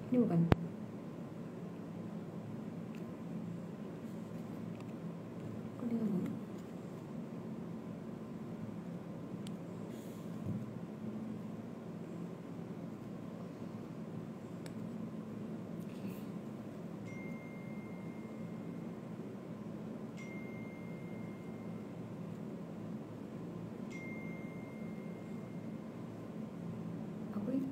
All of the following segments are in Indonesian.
Ini bukan. Kok dia nggak mau? Aku ini.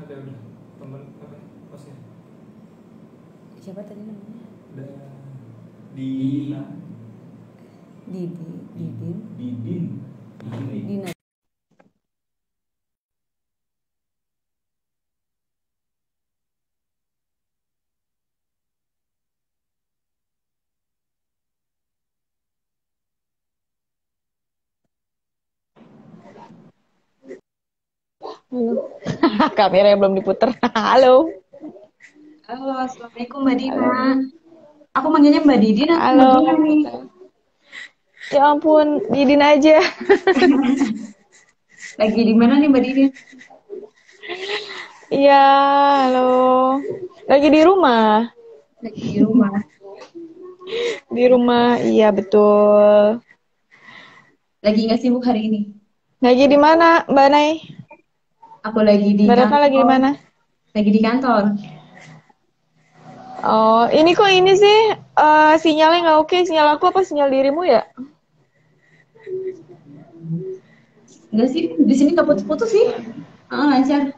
Ada udah temen apa kosnya? Siapa tadi namanya? Ada Dina. Didin. Didin. Dina. Halo. Kameranya belum diputer. Halo. Halo, assalamualaikum Mbak Dina. Halo. Aku manggilnya Mbak Didin atau Mbak Halo. Dina nih? Ya ampun, Didin aja. Lagi di mana nih Mbak Didin? Iya, halo. Lagi di rumah. Lagi di rumah. Di rumah, iya betul. Lagi nggak sibuk hari ini? Lagi di mana, Mbak Nay? Aku lagi di Mbak Retno lagi di kantor. mana? Lagi di kantor. Oh, ini kok ini sih sinyalnya nggak oke. Sinyal aku apa sinyal dirimu ya? Enggak sih, di sini nggak putus-putus sih. Lancar.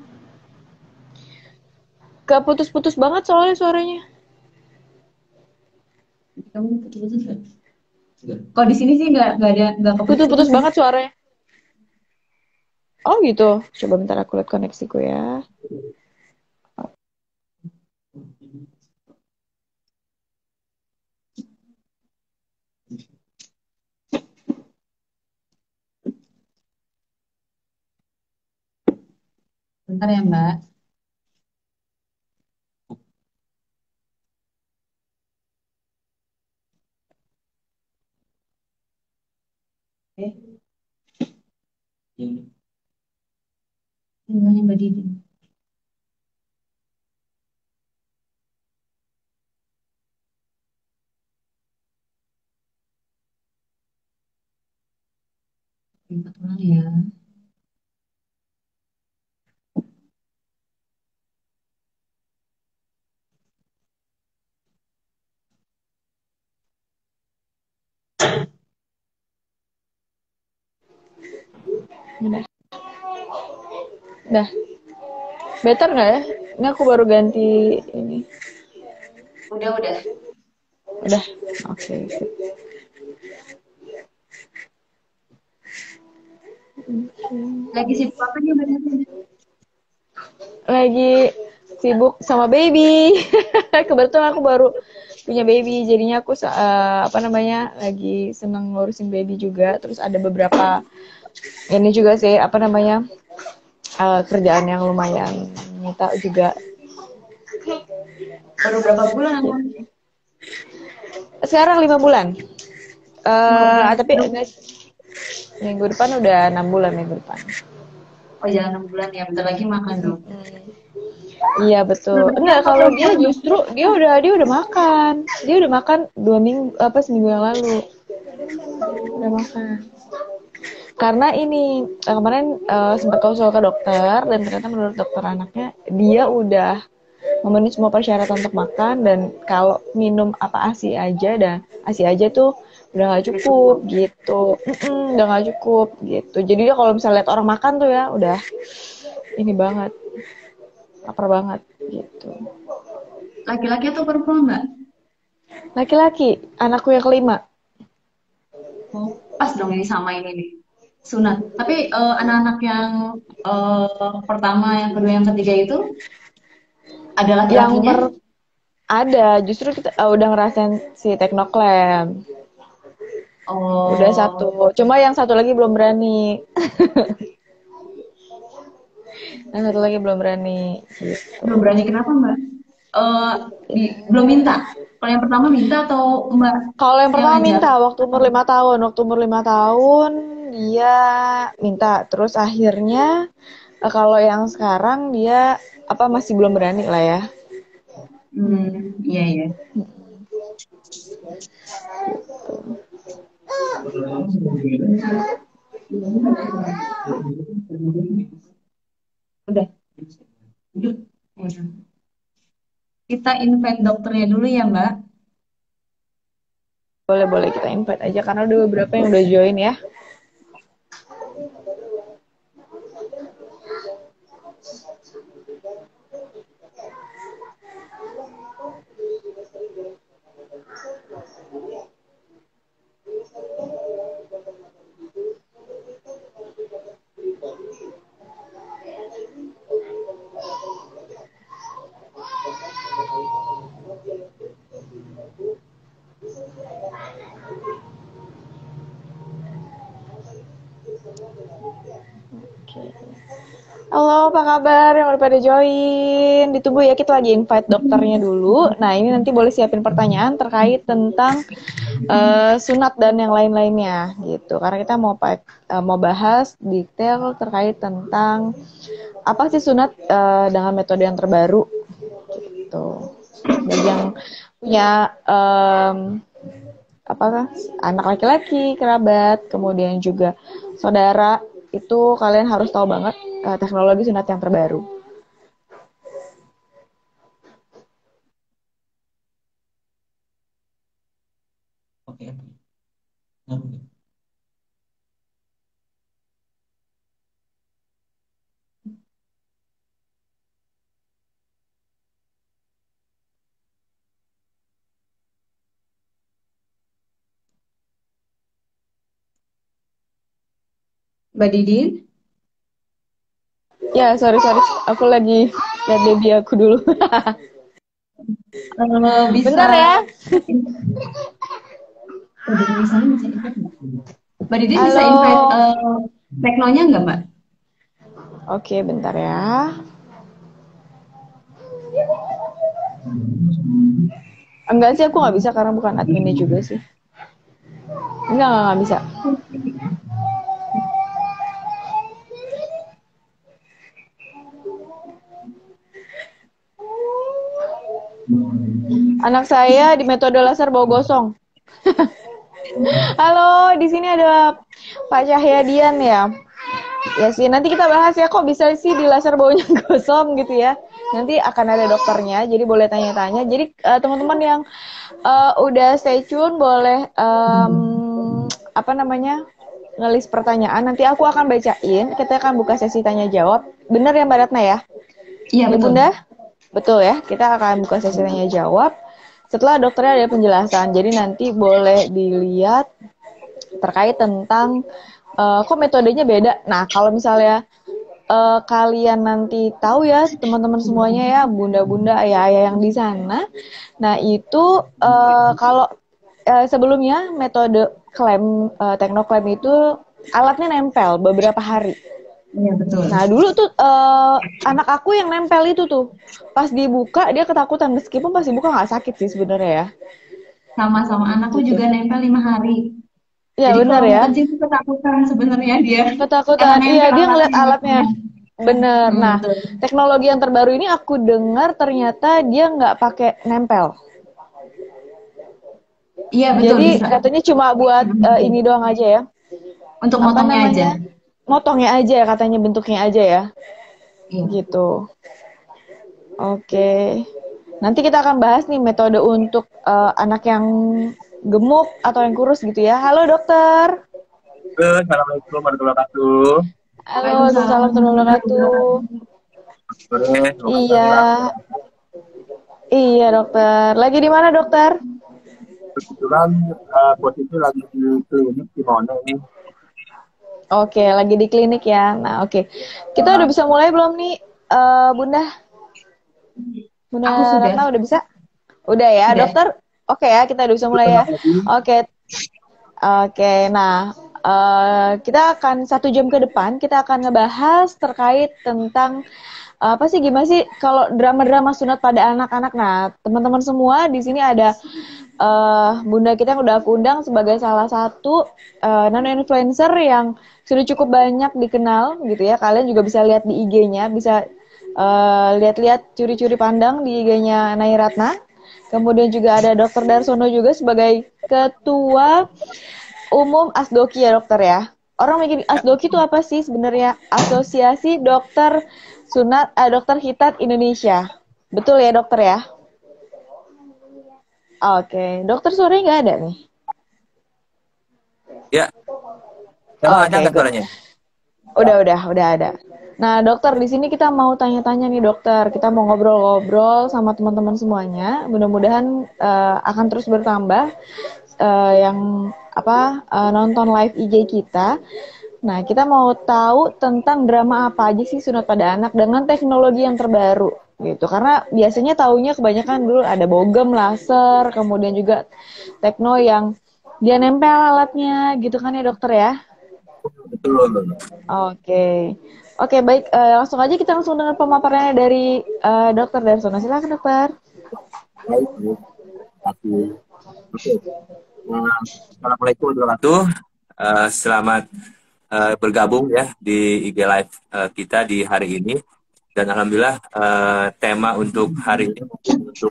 Gak putus-putus banget soalnya suaranya. Kamu putus-putus nggak? Kalau di sini sih nggak keputus-putus Putus-putus sih. banget suaranya. Oh gitu. Coba bentar aku lihat koneksiku ya. Bentar ya Mbak. Ini Mbak Didin. Empat orang ya. Udah. Udah. Better nggak ya? Ini aku baru ganti ini. Udah. Udah. Oke. Sip. Lagi sibuk apa nih Mbak Didin? Lagi sibuk sama baby. Kebetulan aku baru punya baby, jadinya aku apa namanya lagi seneng ngurusin baby juga. Terus ada beberapa ini juga sih apa namanya kerjaan yang lumayan nyita juga. Baru berapa bulan anaknya? Sekarang 5 bulan. 5 bulan. Tapi minggu depan udah 6 bulan minggu depan. Oh jangan 6 bulan ya, bentar lagi makan dong. Iya betul. Sebenarnya Enggak, apa kalau dia program? justru dia udah makan. Dia udah makan 2 minggu apa seminggu yang lalu. Udah makan. Karena ini kemarin sempat konsul ke dokter dan ternyata menurut dokter anaknya dia udah memenuhi semua persyaratan untuk makan dan kalau minum apa ASI aja tuh udah nggak cukup gitu. Udah nggak cukup gitu. Jadi dia kalau misalnya lihat orang makan tuh ya udah ini banget lapar banget gitu. Laki-laki atau perempuan Mbak? Laki-laki, anakku yang kelima. Oh, pas dong ini sama ini nih. Sunat. Tapi anak-anak yang pertama, yang kedua, yang ketiga itu ada Yang laki-lakinya? ada, justru kita udah ngerasain si Teknoklem. Udah Oh, satu, cuma yang satu lagi belum berani. Yang satu lagi belum berani gitu. belum berani kenapa Mbak? Eh, belum minta. Kalau yang pertama minta atau Mbak Kalau yang yang pertama ngajak? minta waktu umur 5 tahun, dia minta, terus akhirnya kalau yang sekarang dia masih belum berani lah ya. Iya iya. Udah. Udah. Kita invite dokternya dulu ya, Mbak. Boleh kita invite aja karena udah beberapa yang udah join ya. Halo, apa kabar yang udah pada join? Ditunggu ya, kita lagi invite dokternya dulu. Nah, ini nanti boleh siapin pertanyaan terkait tentang sunat dan yang lain-lainnya gitu. Karena kita mau bahas detail terkait tentang apa sih sunat dengan metode yang terbaru gitu. Bagi yang punya anak laki-laki, kerabat, kemudian juga saudara, itu kalian harus tahu banget teknologi sunat yang terbaru. Oke. Mbak Didin? Ya, sorry. Aku lagi lihat baby aku dulu. Bisa. Bentar ya. Mbak Didin Halo. bisa invite teknonya nggak, Mbak? Oke, bentar ya. Enggak sih, aku nggak bisa karena bukan adminnya juga sih. Enggak bisa. Anak saya di metode laser bau gosong. Halo, di sini ada Pak Cahyadian ya. Ya sih, nanti kita bahas ya kok bisa sih di laser baunya gosong gitu ya. Nanti akan ada dokternya, jadi boleh tanya-tanya. Jadi teman-teman yang udah stay tune boleh ngelis pertanyaan. Nanti aku akan bacain. Kita akan buka sesi tanya jawab. Bener ya Mbak Ratna ya? Iya, betul. Bunda? Betul ya. Kita akan buka sesi tanya jawab. Setelah dokternya ada penjelasan. Jadi nanti boleh dilihat terkait tentang kok metodenya beda. Nah, kalau misalnya kalian nanti tahu ya, teman-teman semuanya ya, bunda-bunda, ayah-ayah yang di sana. Nah, itu kalau sebelumnya metode teknoklaim itu alatnya nempel beberapa hari. Iya, betul. Nah, dulu tuh anak aku yang nempel itu tuh, pas dibuka dia ketakutan, meskipun pas dibuka nggak sakit sih sebenarnya ya. Sama-sama anakku Gitu. juga nempel 5 hari. Ya, Jadi benar kalau ya. mau kencing ketakutan sebenarnya dia. Ketakutan. Iya, dia ngeliat alatnya. Bener. Nah, betul. teknologi yang terbaru ini aku dengar ternyata dia nggak pakai nempel. Iya, betul. Jadi Bisa. katanya cuma buat ini doang aja ya. Untuk motongnya aja. Motongnya aja katanya, bentuknya aja ya. Iya. Gitu. Oke. Nanti kita akan bahas nih metode untuk anak yang gemuk atau yang kurus gitu ya. Halo dokter. Assalamualaikum warahmatullahi wabarakatuh. Halo, waalaikumsalam warahmatullahi wabarakatuh. Iya. Iya dokter. Lagi di mana dokter? Kebetulan posisi lagi di klinik di mana ini? Oke, lagi di klinik ya. Nah, oke. Kita udah bisa mulai belum nih, Bunda? Bunda Aku sudah. Ratna udah bisa? Udah ya, Udah. dokter? Oke ya, kita udah bisa mulai ya. Oke. Oke, nah, kita akan 1 jam ke depan kita akan ngebahas terkait tentang apa sih, gimana sih kalau drama-drama sunat pada anak-anak. Nah, teman-teman semua di sini ada bunda kita yang udah aku undang sebagai salah satu nano influencer yang sudah cukup banyak dikenal gitu ya. Kalian juga bisa lihat di IG-nya, bisa lihat-lihat curi-curi pandang di IG-nya Nai Ratna. Kemudian juga ada Dokter Darsono juga sebagai ketua umum Asdoki ya dokter ya. Orang mikir Asdoki itu apa sih sebenarnya? Asosiasi Dokter Dokter Hitat Indonesia. Betul ya dokter ya? Oke, dokter sore nggak ada nih? Ya, ada nggak suaranya? Udah ada. Nah, dokter, di sini kita mau tanya-tanya nih, dokter. Kita mau ngobrol-ngobrol sama teman-teman semuanya. Mudah-mudahan akan terus bertambah yang nonton live IG kita. Nah, kita mau tahu tentang drama apa aja sih sunat pada anak dengan teknologi yang terbaru gitu. Karena biasanya taunya kebanyakan dulu ada bogem, laser, kemudian juga tekno yang dia nempel alatnya gitu kan ya, dokter ya? Betul. Oke, baik. Langsung aja kita langsung dengar pemaparannya dari Dokter Darsono. Silakan dokter. Baik. Oke. Assalamualaikum warahmatullahi wabarakatuh. Selamat bergabung ya di IG Live kita di hari ini. Dan alhamdulillah tema untuk hari ini untuk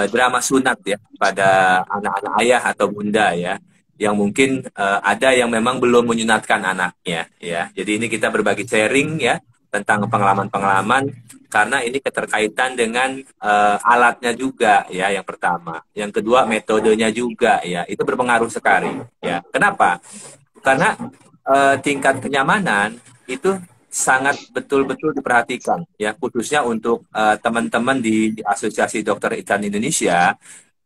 drama sunat ya pada anak-anak ayah atau bunda ya, yang mungkin ada yang memang belum menyunatkan anaknya ya. Jadi ini kita berbagi sharing ya tentang pengalaman-pengalaman, karena ini keterkaitan dengan alatnya juga ya, yang pertama. Yang kedua metodenya juga ya, itu berpengaruh sekali ya. Kenapa? Karena tingkat kenyamanan itu sangat betul-betul diperhatikan ya, khususnya untuk teman-teman di Asosiasi Dokter Hitat Indonesia,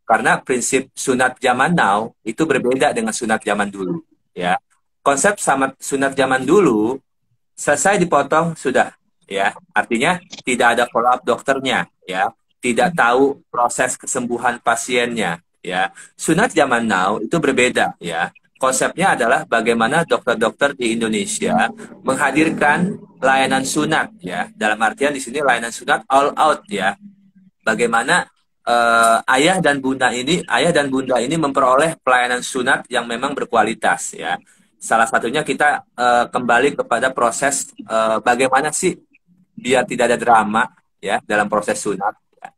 karena prinsip sunat zaman now itu berbeda dengan sunat zaman dulu ya. Konsep sama sunat zaman dulu, selesai dipotong sudah ya, artinya tidak ada follow up dokternya ya, tidak tahu proses kesembuhan pasiennya ya. Sunat zaman now itu berbeda ya. Konsepnya adalah bagaimana dokter-dokter di Indonesia menghadirkan layanan sunat ya. Dalam artian di sini layanan sunat all out ya. Bagaimana ayah dan bunda ini memperoleh pelayanan sunat yang memang berkualitas ya. Salah satunya kita kembali kepada proses bagaimana sih biar tidak ada drama ya dalam proses sunat. Ya.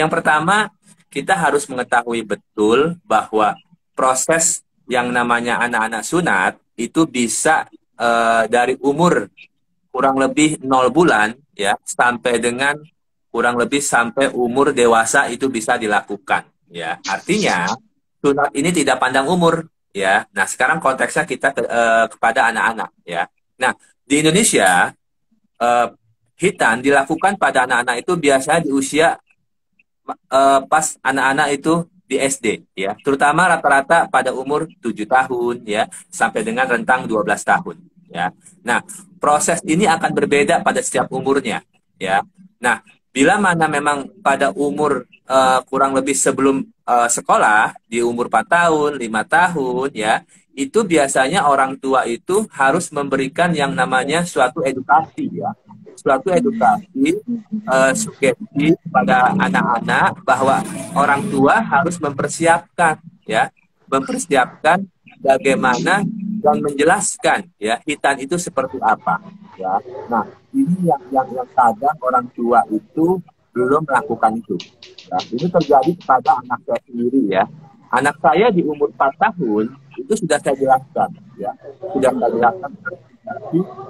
Yang pertama, kita harus mengetahui betul bahwa proses yang namanya anak-anak sunat itu bisa dari umur kurang lebih 0 bulan ya sampai dengan kurang lebih sampai umur dewasa itu bisa dilakukan ya. Artinya sunat ini tidak pandang umur ya. Nah, sekarang konteksnya kita kepada anak-anak ya. Nah, di Indonesia hitan dilakukan pada anak-anak itu biasanya di usia pas anak-anak itu di SD ya, terutama rata-rata pada umur 7 tahun ya sampai dengan rentang 12 tahun ya. Nah, proses ini akan berbeda pada setiap umurnya ya. Nah, bila mana memang pada umur kurang lebih sebelum sekolah di umur 4 tahun, 5 tahun ya, itu biasanya orang tua itu harus memberikan yang namanya suatu edukasi ya. Suatu edukasi sugesti pada anak-anak bahwa orang tua harus mempersiapkan bagaimana dan menjelaskan ya hitan itu seperti apa ya. Nah, ini yang kadang orang tua itu belum melakukan itu ya. Ini terjadi kepada anak saya sendiri ya. Anak saya di umur 4 tahun itu sudah saya jelaskan ya,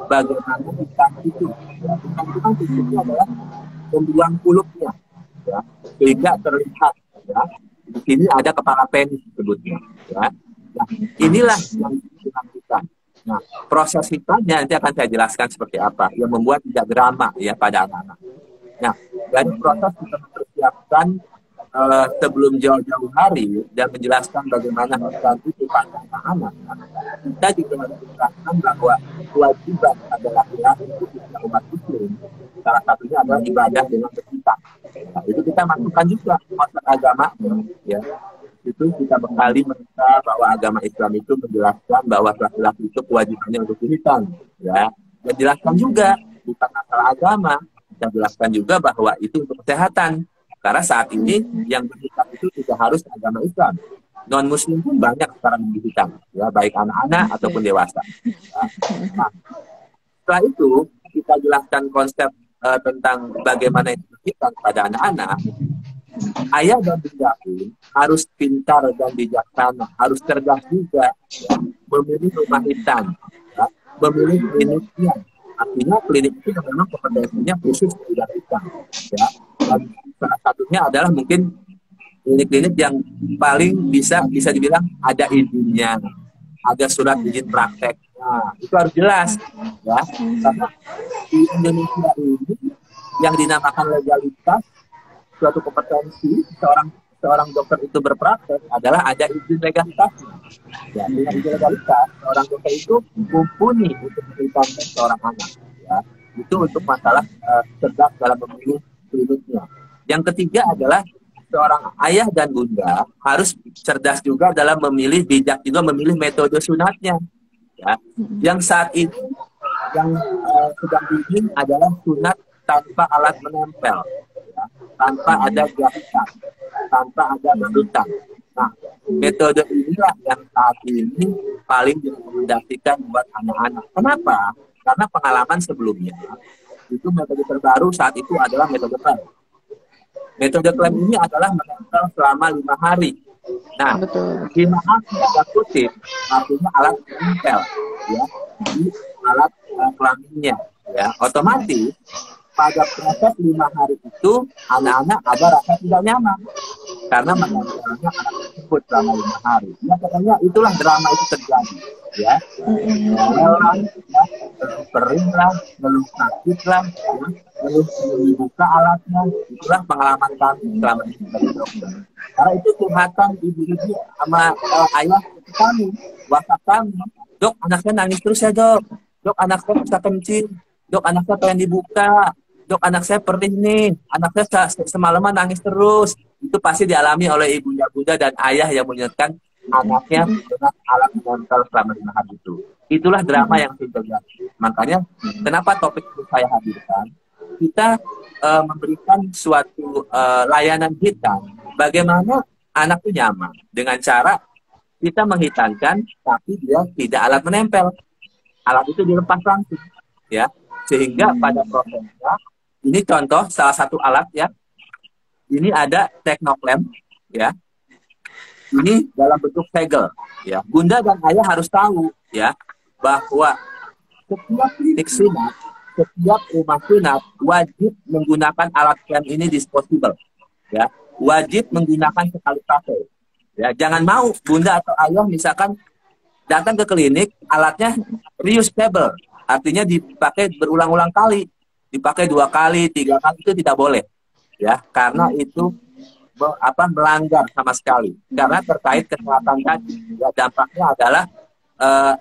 bagaimana hitam itu. Ya, hitam itu kan fungsinya adalah membuang kulupnya, ya, sehingga terlihat. Ya, di sini ada kepala penis disebutnya. Ya. Nah, inilah yang dilakukan. Nah, proses hitamnya nanti akan saya jelaskan seperti apa, yang membuat tidak drama ya pada anak-anak. Nah, dari proses kita mempersiapkan sebelum jauh-jauh hari dan menjelaskan bagaimana hitam itu pada anak-anak. Kita juga harus menjelaskan bahwa kewajiban pada laki-laki itu tidak umat muslim. Salah satunya adalah ibadah dengan berkita. Nah, itu kita masukkan juga konsep agama, ya. itu kita bekali mereka bahwa agama Islam itu menjelaskan bahwa laki-laki itu kewajibannya untuk berhitan, ya. Dan jelaskan juga bukan masalah agama, kita jelaskan juga bahwa itu untuk kesehatan. Karena saat ini yang berhitan itu tidak harus agama Islam. Non Muslim pun banyak sekarang berhitan, ya, baik anak-anak ataupun dewasa. Ya. Nah, setelah itu kita jelaskan konsep tentang bagaimana itu berhitan pada anak-anak. Ayah dan bunda pun harus pintar dan bijaksana, harus cerdas juga, ya, memilih rumah hitam, ya, memilih kliniknya. Artinya klinik itu memang kompetensinya khusus bidang hitam, ya. Dan salah satunya adalah mungkin klinik-klinik yang paling bisa dibilang ada izinnya, ada surat izin prakteknya, itu harus jelas, ya. Karena di Indonesia ini yang dinamakan legalitas suatu kompetensi seorang dokter itu berpraktek adalah ada izin legalitasnya. Ya, dengan izin legalitas seorang dokter itu mumpuni untuk memberikan seorang anak. Ya, itu untuk masalah cerdas dalam memilih kliniknya. Yang ketiga adalah seorang ayah dan bunda harus cerdas juga dalam memilih, bijak juga memilih metode sunatnya. Ya, yang saat ini yang sedang dibikin adalah sunat tanpa alat menempel. Tanpa ada jahitan, tanpa ada berutan. Nah, metode inilah yang saat ini paling direkomendasikan buat anak-anak. Kenapa? Karena pengalaman sebelumnya, itu metode terbaru saat itu adalah metode klem. Metode klem ini adalah menempel selama 5 hari. Nah, 5 hari ada kutip, artinya alat menempel, ya, di alat kelaminnya, ya, otomatis pada proses 5 hari itu anak-anak ada rasa tidak nyaman karena menempelnya anak tersebut selama 5 hari. Ya, katanya itulah drama itu terjadi, ya. Lelah, ya, perih lah, ngeluh sakit lah, ya, ngeluh dibuka alatnya. Itulah pengalaman kami selama ini sebagai dokter. Karena itu curhatan ibu-ibu sama ayah kami, WhatsApp kami. Dok, anak saya nangis terus ya dok. Dok, anak saya bisa kencing. Dok, anak saya pengen dibuka. Dok, anak saya perih nih, anak saya semalaman nangis terus. Itu pasti dialami oleh ibunya bunda dan ayah yang mengingatkan anaknya dengan alat menempel selama 5 hari itu. Itulah drama yang terjadi. Makanya kenapa topik itu saya hadirkan, kita memberikan suatu layanan hitam. Bagaimana anak itu nyaman dengan cara kita menghitankan, tapi dia tidak alat menempel. Alat itu dilepas langsung, ya, sehingga pada prosesnya ini contoh salah satu alat, ya. Ini ada Teknoklem, ya. Ini dalam bentuk segel, ya. Bunda dan ayah harus tahu, ya, bahwa setiap klinik sunat, setiap rumah sunat wajib menggunakan alat klem ini disposable, ya. Wajib menggunakan sekali pakai. Ya, jangan mau bunda atau ayah misalkan datang ke klinik alatnya reusable, artinya dipakai berulang-ulang kali. Dipakai 2 kali, 3 kali itu tidak boleh, ya, karena itu melanggar sama sekali. Karena terkait kesehatan tadi, ya, dampaknya adalah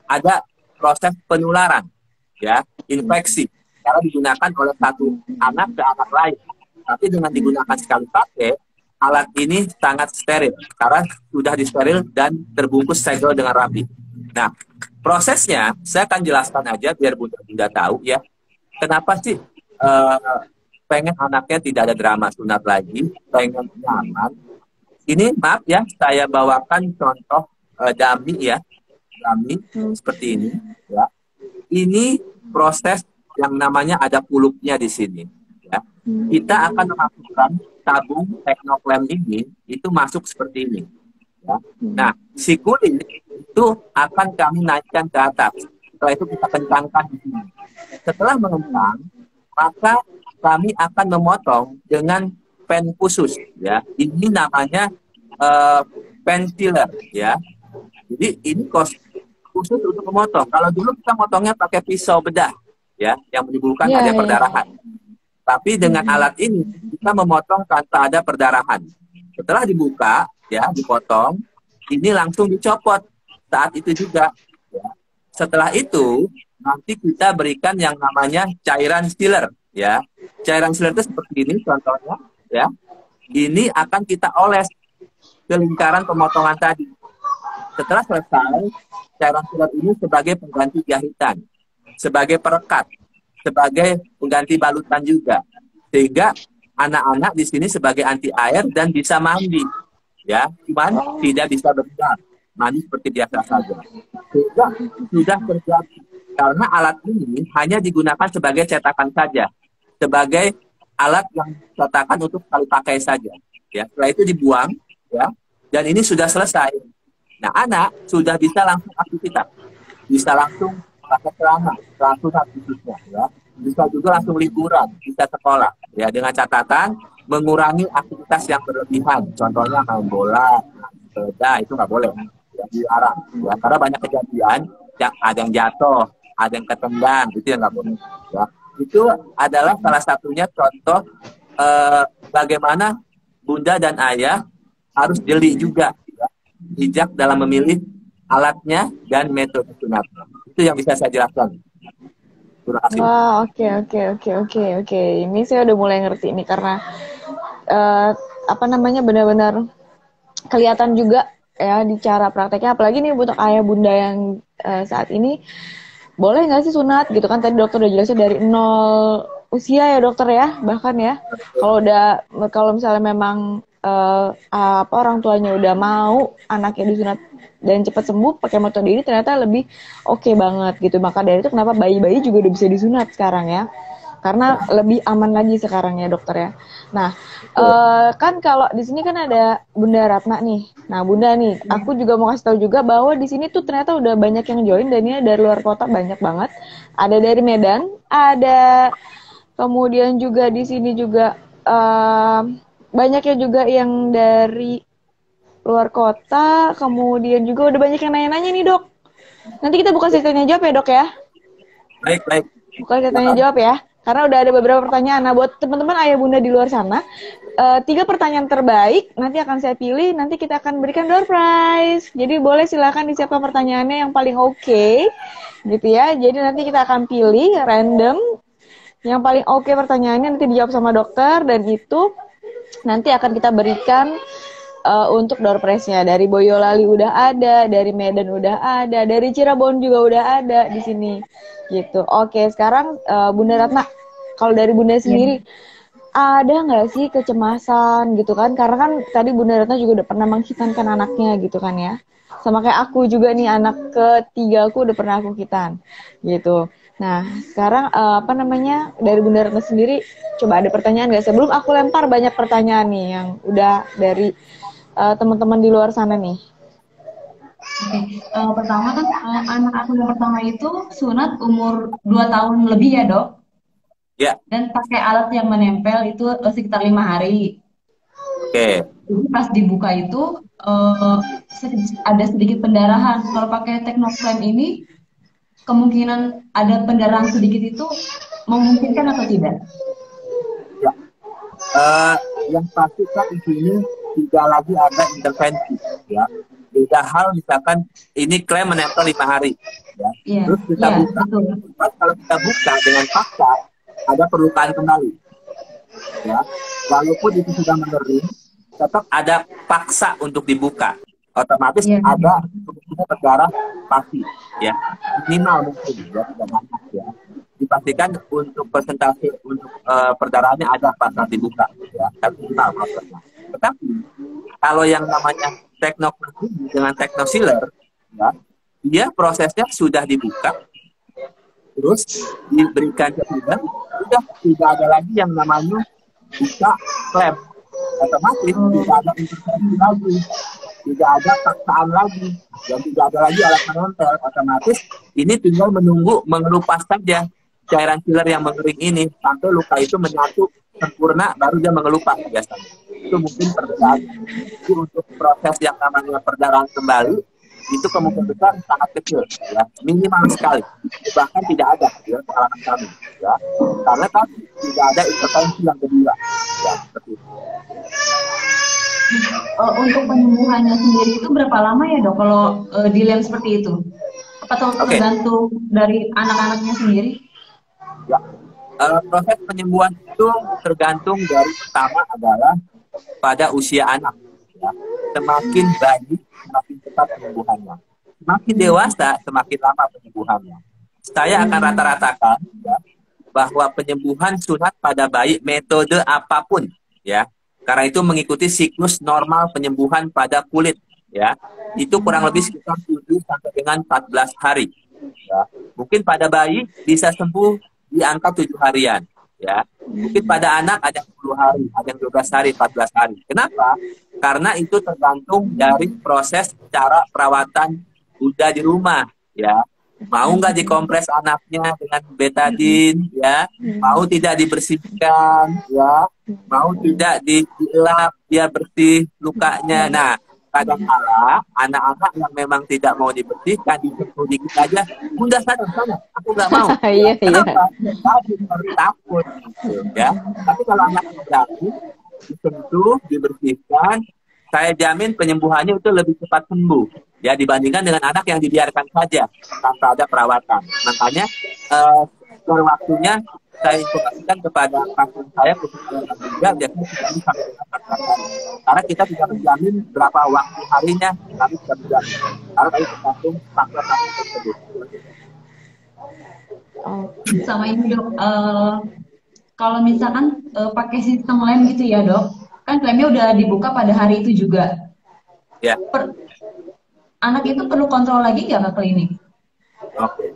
ada proses penularan, ya, infeksi, karena digunakan oleh satu anak ke anak lain. Tapi dengan digunakan sekali pakai, alat ini sangat steril, karena sudah disteril dan terbungkus segel dengan rapi. Nah, prosesnya saya akan jelaskan aja biar bunda tahu, ya, kenapa sih pengen anaknya tidak ada drama sunat lagi, pengen nyaman. Ini maaf ya, saya bawakan contoh dummy, ya, dummy seperti ini, ya. Ini proses yang namanya ada pulupnya di sini, ya. Kita akan memasukkan tabung Teknoklem ini, itu masuk seperti ini, ya. Nah, si kulit itu akan kami naikkan ke atas. Setelah itu kita kencangkan di sini. Setelah mengentang, maka kami akan memotong dengan pen khusus, ya. Ini namanya pen filler, ya. Jadi ini khusus untuk memotong. Kalau dulu kita motongnya pakai pisau bedah, ya, yang menimbulkan ada perdarahan. Tapi dengan alat ini kita memotong tanpa ada perdarahan. Setelah dibuka, ya, dipotong, ini langsung dicopot saat itu juga, ya. Setelah itu nanti kita berikan yang namanya cairan sealer, ya. Cairan sealer itu seperti ini contohnya, ya. Ini akan kita oles ke lingkaran pemotongan tadi. Setelah selesai, cairan filler ini sebagai pengganti jahitan, sebagai perekat, sebagai pengganti balutan juga. Sehingga anak-anak di sini sebagai anti air dan bisa mandi. Ya, cuman tidak bisa berenang. Mandi seperti biasa saja. Sehingga sudah terjadi. Karena alat ini hanya digunakan sebagai cetakan saja. Sebagai alat yang cetakan untuk sekali pakai saja. Ya, setelah itu dibuang, ya. Dan ini sudah selesai. Nah, anak sudah bisa langsung aktivitas. Bisa langsung pakai celana, langsung aktivitasnya, ya. Bisa juga langsung liburan, bisa sekolah. Ya, dengan catatan mengurangi aktivitas yang berlebihan. Contohnya main bola, main sepeda, itu nggak boleh. Ya, dilarang. Ya, karena banyak kejadian, yang ada yang jatuh, ada yang ketendang, itu yang nggak boleh. Ya. Itu adalah salah satunya contoh bagaimana bunda dan ayah harus jeli juga. Bijak dalam memilih alatnya dan metode sunatnya. Itu yang bisa saya jelaskan. Terima kasih. Wah, oke. Ini saya udah mulai ngerti ini karena benar-benar kelihatan juga ya di cara prakteknya. Apalagi nih untuk ayah bunda yang saat ini boleh nggak sih sunat gitu kan? Tadi dokter udah jelasin dari 0 usia ya dokter ya, bahkan ya. Kalau misalnya memang orang tuanya udah mau anaknya disunat dan cepat sembuh pakai metode ini ternyata lebih oke banget gitu. Maka dari itu kenapa bayi-bayi juga udah bisa disunat sekarang ya, karena lebih aman lagi sekarang ya dokter ya. Nah kan kalau di sini kan ada Bunda Ratna nih. Nah Bunda nih, aku juga mau kasih tahu juga bahwa di sini tuh ternyata udah banyak yang join dan ini dari luar kota banyak banget. Ada dari Medan, ada kemudian juga di sini juga banyaknya juga yang dari luar kota, kemudian juga udah banyak yang nanya-nanya nih dok. Nanti kita buka sesi tanya jawab ya dok ya. Baik. Buka sesi tanya jawab ya, karena udah ada beberapa pertanyaan. Nah buat teman-teman ayah bunda di luar sana, 3 pertanyaan terbaik nanti akan saya pilih, nanti kita akan berikan door prize. Jadi boleh silakan disiapkan pertanyaannya yang paling oke, gitu ya. Jadi nanti kita akan pilih random yang paling oke pertanyaannya, nanti dijawab sama dokter dan itu nanti akan kita berikan untuk door prize-nya. Dari Boyolali udah ada, dari Medan udah ada, dari Cirebon juga udah ada di sini. Gitu. Oke, sekarang Bunda Ratna, kalau dari Bunda sendiri ada nggak sih kecemasan gitu kan? Karena kan tadi Bunda Ratna juga udah pernah menghitankan anaknya gitu kan ya. Sama kayak aku juga nih, anak ketiga aku udah pernah aku hitan gitu. Nah, sekarang dari Bunda Ratna sendiri, coba ada pertanyaan nggak? Sebelum aku lempar banyak pertanyaan nih yang udah dari teman-teman di luar sana nih. Oke, pertama kan anak aku yang pertama itu sunat umur 2 tahun lebih ya dok? Ya. Dan pakai alat yang menempel itu sekitar 5 hari. Oke. Jadi pas dibuka itu ada sedikit pendarahan. Kalau pakai Technoflame ini kemungkinan ada pendarahan sedikit itu memungkinkan atau tidak? Ya. Yang pasti kan di sini tidak lagi ada intervensi, ya. Beda hal misalkan ini klaim menempel 5 hari, ya. Iya. Terus kita buka. Kalau kita buka dengan paksa, ada perlukaan kembali, ya. Walaupun itu sudah mengering, tetap ada paksa untuk dibuka. Otomatis ada kemungkinan berdarah pasti, ya, minimal mungkin, ya, tidak banyak, ya. Dipastikan untuk persentase untuk perdarahannya ada pas saat dibuka, ya, minimal maksudnya. Tetapi kalau yang namanya Technoflame dengan Technosealer, ya, dia prosesnya sudah dibuka, terus diberikan cairan, sudah tidak ada lagi yang namanya buka klem. Otomatis tidak ada intervensi lagi, tidak ada paksaan lagi, dan tidak ada lagi alat menempel. Otomatis ini tinggal menunggu mengelupas saja cairan filler yang mengering ini sampai luka itu menyatu sempurna, baru dia mengelupas biasanya. Itu mungkin perbedaan. Jadi untuk proses yang namanya perdarahan kembali itu kemungkinan besar sangat kecil, ya, minimal sekali, bahkan tidak ada, ya, pengalaman kami, ya, karena kan tidak ada intervensi yang kedua, ya, seperti itu. Untuk penyembuhannya sendiri itu berapa lama ya dok kalau dilem seperti itu? Atau tergantung dari anak-anaknya sendiri? Ya, proses penyembuhan itu tergantung dari pertama adalah pada usia anak. ya, semakin baik, semakin cepat penyembuhannya. Semakin dewasa, semakin lama penyembuhannya. Saya akan rata-ratakan ya, bahwa penyembuhan sunat pada bayi metode apapun, ya, karena itu mengikuti siklus normal penyembuhan pada kulit, ya, itu kurang lebih sekitar 7 sampai dengan 14 hari. Ya. Mungkin pada bayi bisa sembuh di angka 7 harian. Ya. Mungkin pada anak ada yang 10 hari, ada yang 12 hari, 14 hari. Kenapa? Karena itu tergantung dari proses cara perawatan Bunda di rumah. Ya. Mau nggak dikompres anaknya dengan betadin, ya? Mau tidak dibersihkan, ya? Mau tidak dilap biar bersih lukanya. Nah, kadang-kala anak-anak yang memang tidak mau dibersihkan, disentuh dikit aja, Bunda sana, aku nggak mau. Iya, Kenapa? Tadi takut, gitu, ya. Tapi kalau anak berani, disentuh, dibersihkan, saya jamin penyembuhannya itu lebih cepat sembuh, ya, dibandingkan dengan anak yang dibiarkan saja tanpa ada perawatan. Makanya waktunya saya informasikan kepada pasien saya khususnya yang juga biasanya sampai dengan 14 hari. Karena kita tidak menjamin berapa waktu harinya, kami tidak menjamin. Karena tadi tergantung faktor-faktor tersebut. Sama ini dok, kalau misalkan pakai sistem lem gitu ya dok, kan lemnya udah dibuka pada hari itu juga. Ya. Anak itu perlu kontrol lagi nggak ke klinik? Oke.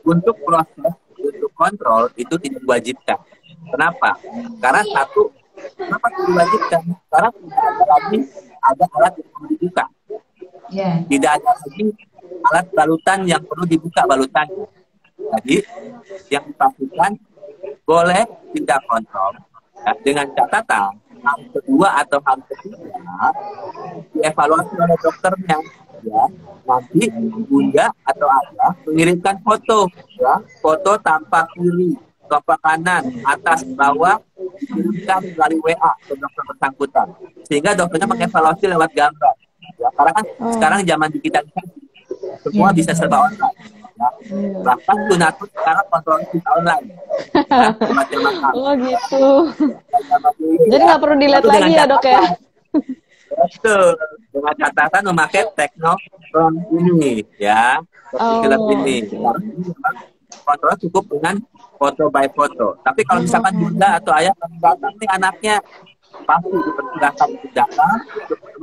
Untuk proses untuk kontrol itu tidak diwajibkan. Kenapa? Karena satu, kenapa tidak diwajibkan? Karena tidak ada lagi ada alat yang perlu dibuka. Yeah. Tidak ada lagi alat balutan yang perlu dibuka balutannya. Jadi yang dipastikan boleh tidak kontrol, ya, dengan catatan hari kedua atau hari ketiga dievaluasi oleh dokternya, ya. Nanti Bunda atau Ayah mengirimkan foto, ya, foto tampak kiri, tampak kanan, atas, bawah, dikirimkan melalui WA ke dokter bersangkutan, sehingga dokternya mengevaluasi lewat gambar. Ya, karena kan sekarang zaman digitalisasi, semua bisa serba online. Ya. Bahkan Tunatus sekarang kontrol kita online. Ya, oh gitu. Jadi nggak perlu dilihat lagi ya dok ya? Betul. Dengan catatan memakai teknologi ini, ya, film ini. Karena ini memang kontrol cukup dengan foto by foto. Tapi kalau misalkan Bunda atau Ayah datang nih anaknya, pasti dipersilakan untuk datang.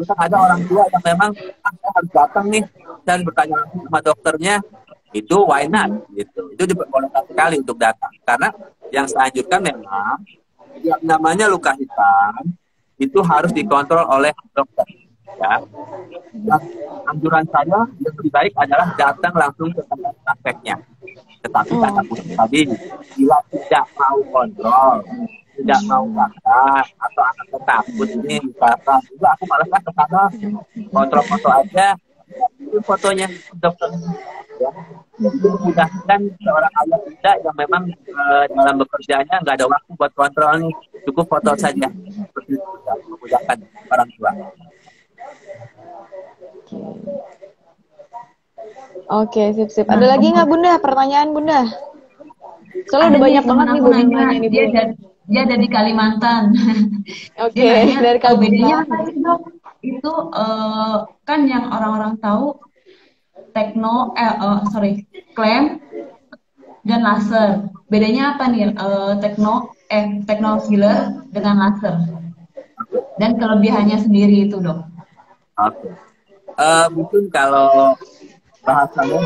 Misalkan ada orang tua yang memang saya harus datang nih dan bertanya langsung sama dokternya, itu why not? Gitu. Itu diperbolehkan sekali untuk datang. Karena yang saya anjurkan memang yang namanya luka hitam itu harus dikontrol oleh dokter. Ya. Dan anjuran saya yang lebih baik adalah datang langsung ke tempat prakteknya. Tetapi kata pusat tadi, bila tidak mau kontrol, tidak mau datang, atau anak takut ini misalkan, juga aku malas ke sana, kontrol foto aja, itu fotonya dokter. Ya. Mudah-mudahan seorang ayah muda yang memang dalam bekerjanya nggak ada waktu buat kontrol nih, cukup foto saja. Seperti itu, ya, memudahkan orang tua. Oke, sip. Ada lagi nggak Bunda? Pertanyaan Bunda? Soalnya udah banyak banget nih Bunda nanya nih. Dia ada di Kalimantan. Oke, dari Kalimantan. Bedanya apa sih dok? Itu kan yang orang-orang tahu klaim dan laser. Bedanya apa nih tekno filler dengan laser? Dan kelebihannya sendiri itu dok. Oke. Mungkin kalau bahasanya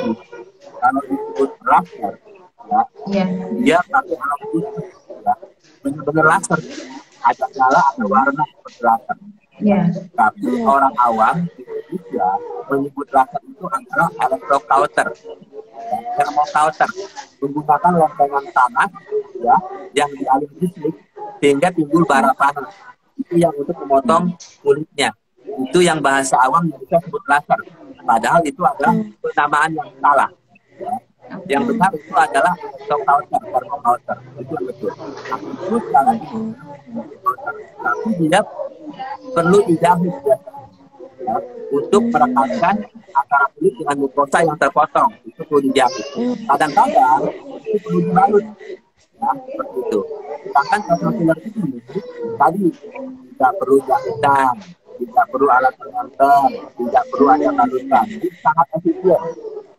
kalau disebut laser, ya, dia pakai alat khusus, ya, benar-benar laser, ada nyala, ada warna seperti laser. Tapi orang awam di Indonesia menyebut laser itu adalah electrocauter, thermocauter, menggunakan lempengan panas, ya, yang dialiri listrik sehingga timbul bara panas. Itu yang untuk memotong kulitnya. Itu yang bahasa awam bisa sebut laser. Padahal itu adalah penamaan yang salah. Ya. Yang benar itu adalah thermocauter. Itu yang betul. Itu sekali tapi dia perlu dijahit, ya, untuk merekatkan antara kulit dengan mukosa yang terpotong. Itu perlu dijahit. Kadang-kadang itu perlu dibalut. Ya, seperti itu. Sedangkan kalau filler ini tadi tidak perlu jahitan, tidak perlu alat penonton, tidak perlu ada balutan. Ini sangat efisien,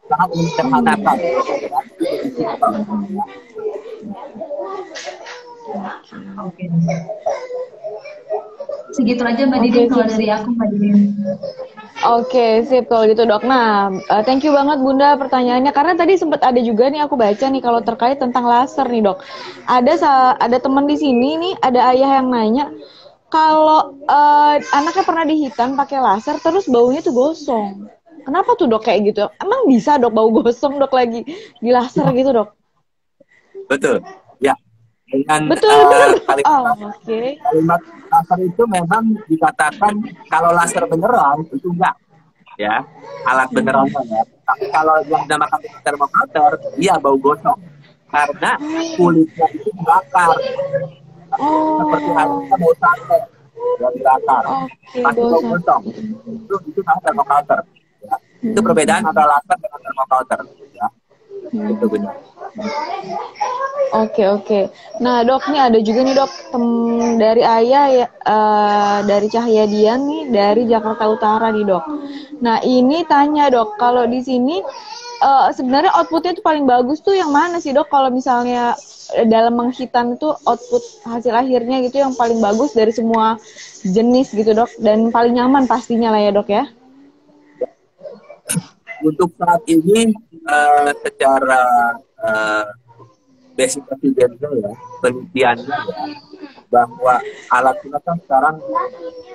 sangat menyederhanakan. Ya, itu lebih simpel. Ya. Oke. Segitu aja Mbak Oke, Didin kalau sip, dari sip. aku Mbak Didin. Oke, sip kalau gitu dok. Nah, thank you banget Bunda pertanyaannya. Karena tadi sempat ada juga nih aku baca nih kalau terkait tentang laser nih dok. Ada teman di sini nih, ada ayah yang nanya kalau anaknya pernah dihitan pakai laser terus baunya tuh gosong. Kenapa tuh dok kayak gitu? Emang bisa dok bau gosong dok lagi di laser gitu dok? Betul. Ya. Dengan Betul bener dok. kalimat Oke. kalimat laser itu memang dikatakan kalau laser beneran itu enggak, ya, alat benerannya ya. Tapi kalau yang dinamakan termometer, iya bau gosong karena kulitnya itu dibakar seperti halnya kita bau sate yang dibakar, Oke, pasti bau bosan. gosong. Itu namanya termometer. Ya. Itu perbedaan antara laser dengan termometer. Ya. Itu benar. Oke. Nah dok, nih ada juga nih dok dari ayah ya, dari Cahya Dian nih dari Jakarta Utara nih dok. Nah ini tanya dok, kalau di sini sebenarnya outputnya tuh paling bagus tuh yang mana sih dok? Kalau misalnya dalam menghitan itu output hasil akhirnya gitu yang paling bagus dari semua jenis gitu dok, dan paling nyaman pastinya lah ya dok ya. Untuk saat ini secara basic evidence ya, penelitiannya ya, bahwa alat kita kan sekarang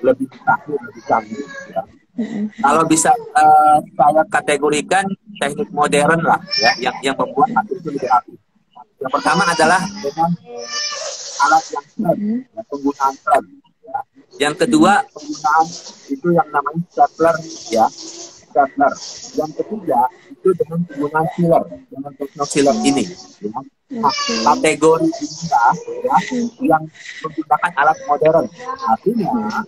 lebih canggih ya. Kalau bisa saya kategorikan teknik modern lah ya, yang membuat hasil itu lebih rapi. Yang pertama adalah dengan alat yang trend, ya, penggunaan trend. Ya. Yang kedua penggunaan itu yang namanya stapler ya, stapler. Yang ketiga itu dengan penggunaan sealer, dengan teknologi sealer ini. Ya. Nah, kategori inilah ya, yang menggunakan alat modern. Artinya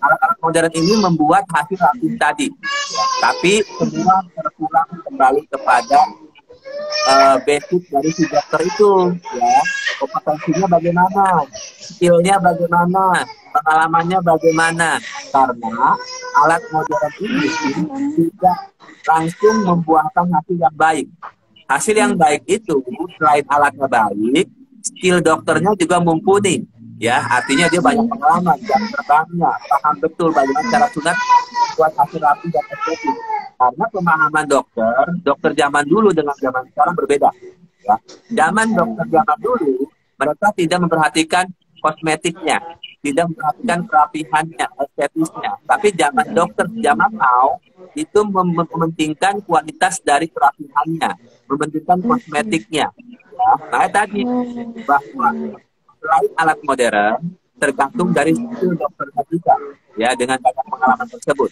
alat-alat modern ini membuat hasil rapid tadi, ya. Tapi semua terpulang kembali kepada basic dari si dokter itu, ya, kompetensinya bagaimana, skillnya bagaimana, pengalamannya bagaimana. Karena alat modern ini tidak langsung membuahkan hasil yang baik. Hasil yang baik itu selain alatnya baik, skill dokternya juga mumpuni. Ya, artinya dia banyak pengalaman, jam terbangnya, paham betul bagaimana cara sunat buat hasil rapi dan estetik. Karena pemahaman dokter zaman dulu dengan zaman sekarang berbeda. Ya. Zaman dokter zaman dulu, mereka tidak memperhatikan kosmetiknya, tidak memperhatikan kerapihannya, estetisnya. Tapi zaman dokter zaman now itu mementingkan kualitas dari kerapihannya, mementingkan kosmetiknya. Ya. Nah, tadi bahwa selain alat modern, tergantung dari skill dokternya juga, ya, dengan banyak pengalaman tersebut.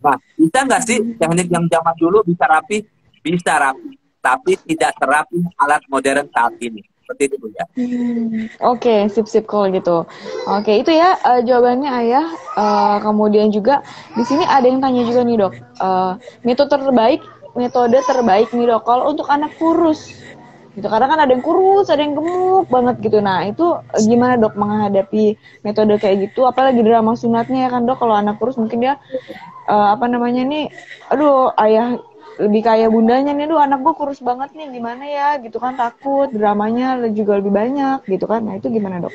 Nah, bisa nggak sih teknik yang zaman dulu bisa rapi? Bisa rapi, tapi tidak terapi alat modern saat ini. Seperti itu ya. Oke, sip kalau gitu. Oke, itu ya jawabannya ayah. Kemudian juga di sini ada yang tanya juga nih dok, metode terbaik nih dok, kalau untuk anak kurus. Gitu, kadang kan ada yang kurus, ada yang gemuk banget gitu. Nah itu gimana dok menghadapi metode kayak gitu, apalagi drama sunatnya ya kan dok. Kalau anak kurus mungkin dia aduh ayah lebih kaya bundanya nih, aduh anak gue kurus banget nih, gimana ya gitu kan, takut dramanya juga lebih banyak gitu kan. Nah itu gimana dok?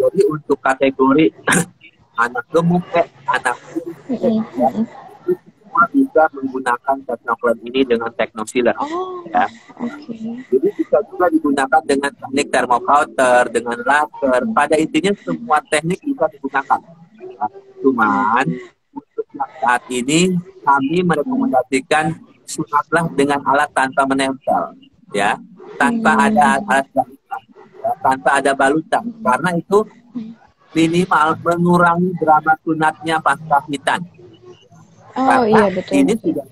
Jadi untuk kategori anak gemuk, anak kurus, semua bisa menggunakan teknologi ini dengan teknosealer. Ya. Jadi bisa juga digunakan dengan teknik thermocouter, dengan laser. Pada intinya semua teknik bisa digunakan. Ya. Cuman untuk yang saat ini kami merekomendasikan sunatlah dengan alat tanpa menempel, ya, tanpa ada alat balutan, ya, tanpa ada balutan, karena itu minimal mengurangi drama sunatnya pasca hitan. Oh iya betul. Ini tidak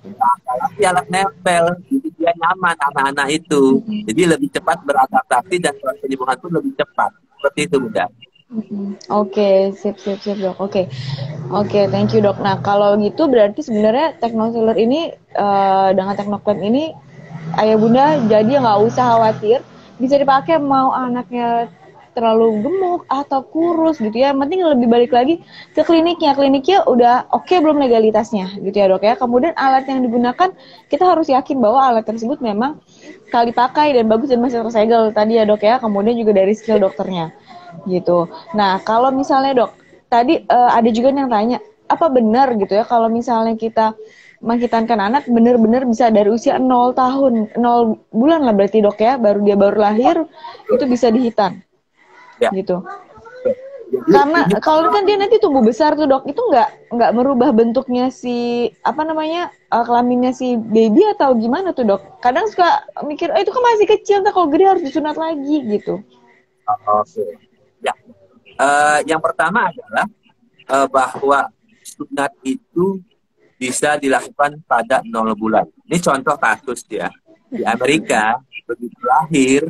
lagi alat nempel, jadi dia nyaman anak-anak itu, jadi lebih cepat beradaptasi dan penyembuhan pun lebih cepat. Seperti itu Bunda. Oke, sip dok. Oke, thank you dok. Nah kalau gitu berarti sebenarnya teknosealer ini dengan teknoklem ini ayah bunda jadi nggak usah khawatir, bisa dipakai mau anaknya terlalu gemuk atau kurus gitu ya. Yang penting lebih balik lagi ke kliniknya. Kliniknya udah oke belum legalitasnya gitu ya dok ya. Kemudian alat yang digunakan kita harus yakin bahwa alat tersebut memang sekali pakai dan bagus dan masih tersegel tadi ya dok ya. Kemudian juga dari skill dokternya gitu. Nah kalau misalnya dok, tadi ada juga yang tanya, apa benar gitu ya kalau misalnya kita menghitankan anak benar-benar bisa dari usia 0 tahun, 0 bulan lah berarti dok ya, baru lahir itu bisa dihitan Ya. gitu. Jadi, Karena kalau kan dia nanti tumbuh besar tuh dok, itu nggak merubah bentuknya si kelaminnya si baby atau gimana tuh dok? Kadang suka mikir, itu kan masih kecil, tak kalau gede harus disunat lagi gitu. oke. Ya. Yang pertama adalah bahwa sunat itu bisa dilakukan pada 0 bulan. Ini contoh kasus ya. Di Amerika, begitu lahir,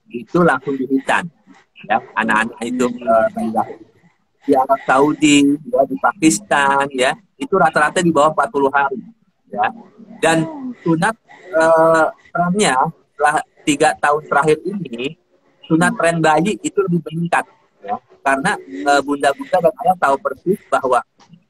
itu langsung dihitan. Ya, anak-anak itu di Arab Saudi, ya, di Pakistan, ya, itu rata-rata di bawah 40 hari. Ya. Dan sunat trennya setelah 3 tahun terakhir ini, sunat tren bayi itu lebih meningkat. Ya. Karena bunda-bunda dan ayah tahu persis bahwa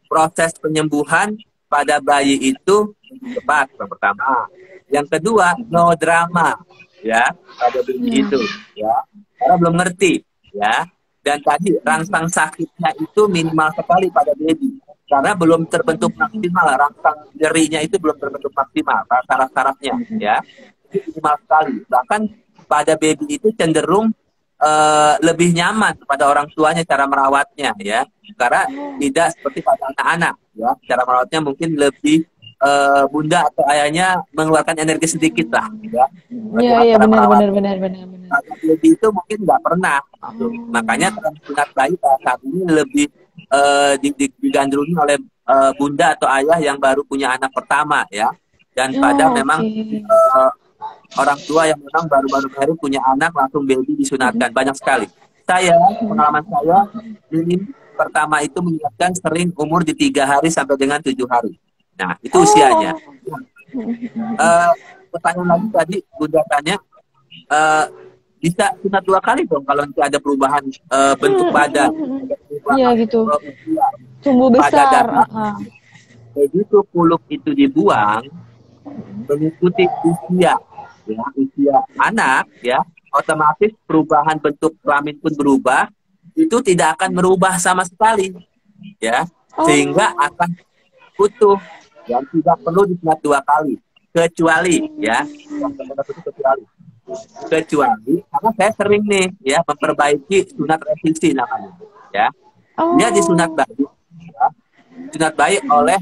proses penyembuhan pada bayi itu cepat, yang pertama. Yang kedua, no drama, ya, pada bayi itu, ya, karena belum ngerti, ya. Dan tadi rangsang sakitnya itu minimal sekali pada baby, karena belum terbentuk maksimal, rangsang nyerinya itu belum terbentuk maksimal, saraf-sarafnya, ya, itu minimal sekali. Bahkan pada baby itu cenderung lebih nyaman kepada orang tuanya cara merawatnya, ya, karena tidak seperti pada anak-anak, ya, cara merawatnya mungkin lebih bunda atau ayahnya mengeluarkan energi sedikit lah, ya. Iya benar. Baby itu mungkin nggak pernah, makanya sunat bayi saat ini lebih digandrungi oleh bunda atau ayah yang baru punya anak pertama, ya, dan pada memang orang tua yang memang baru-baru punya anak langsung baby disunatkan banyak sekali. Pengalaman saya ini pertama itu mengingatkan sering umur di 3 hari sampai dengan 7 hari. Nah itu usianya. Pertanyaan lagi tadi Bunda tanya, bisa sunat 2 kali dong kalau nanti ada perubahan bentuk badan. Iya gitu. Tumbuh besar. Begitu kuluk itu dibuang mengikuti usia. Ya, usia anak, ya, otomatis perubahan bentuk kelamin pun berubah, itu tidak akan merubah sama sekali, ya, sehingga akan utuh dan tidak perlu disunat 2 kali, kecuali, ya, kecuali karena saya sering nih, ya, memperbaiki sunat revisi namanya, ya, dia disunat bayi, ya, sunat bayi oleh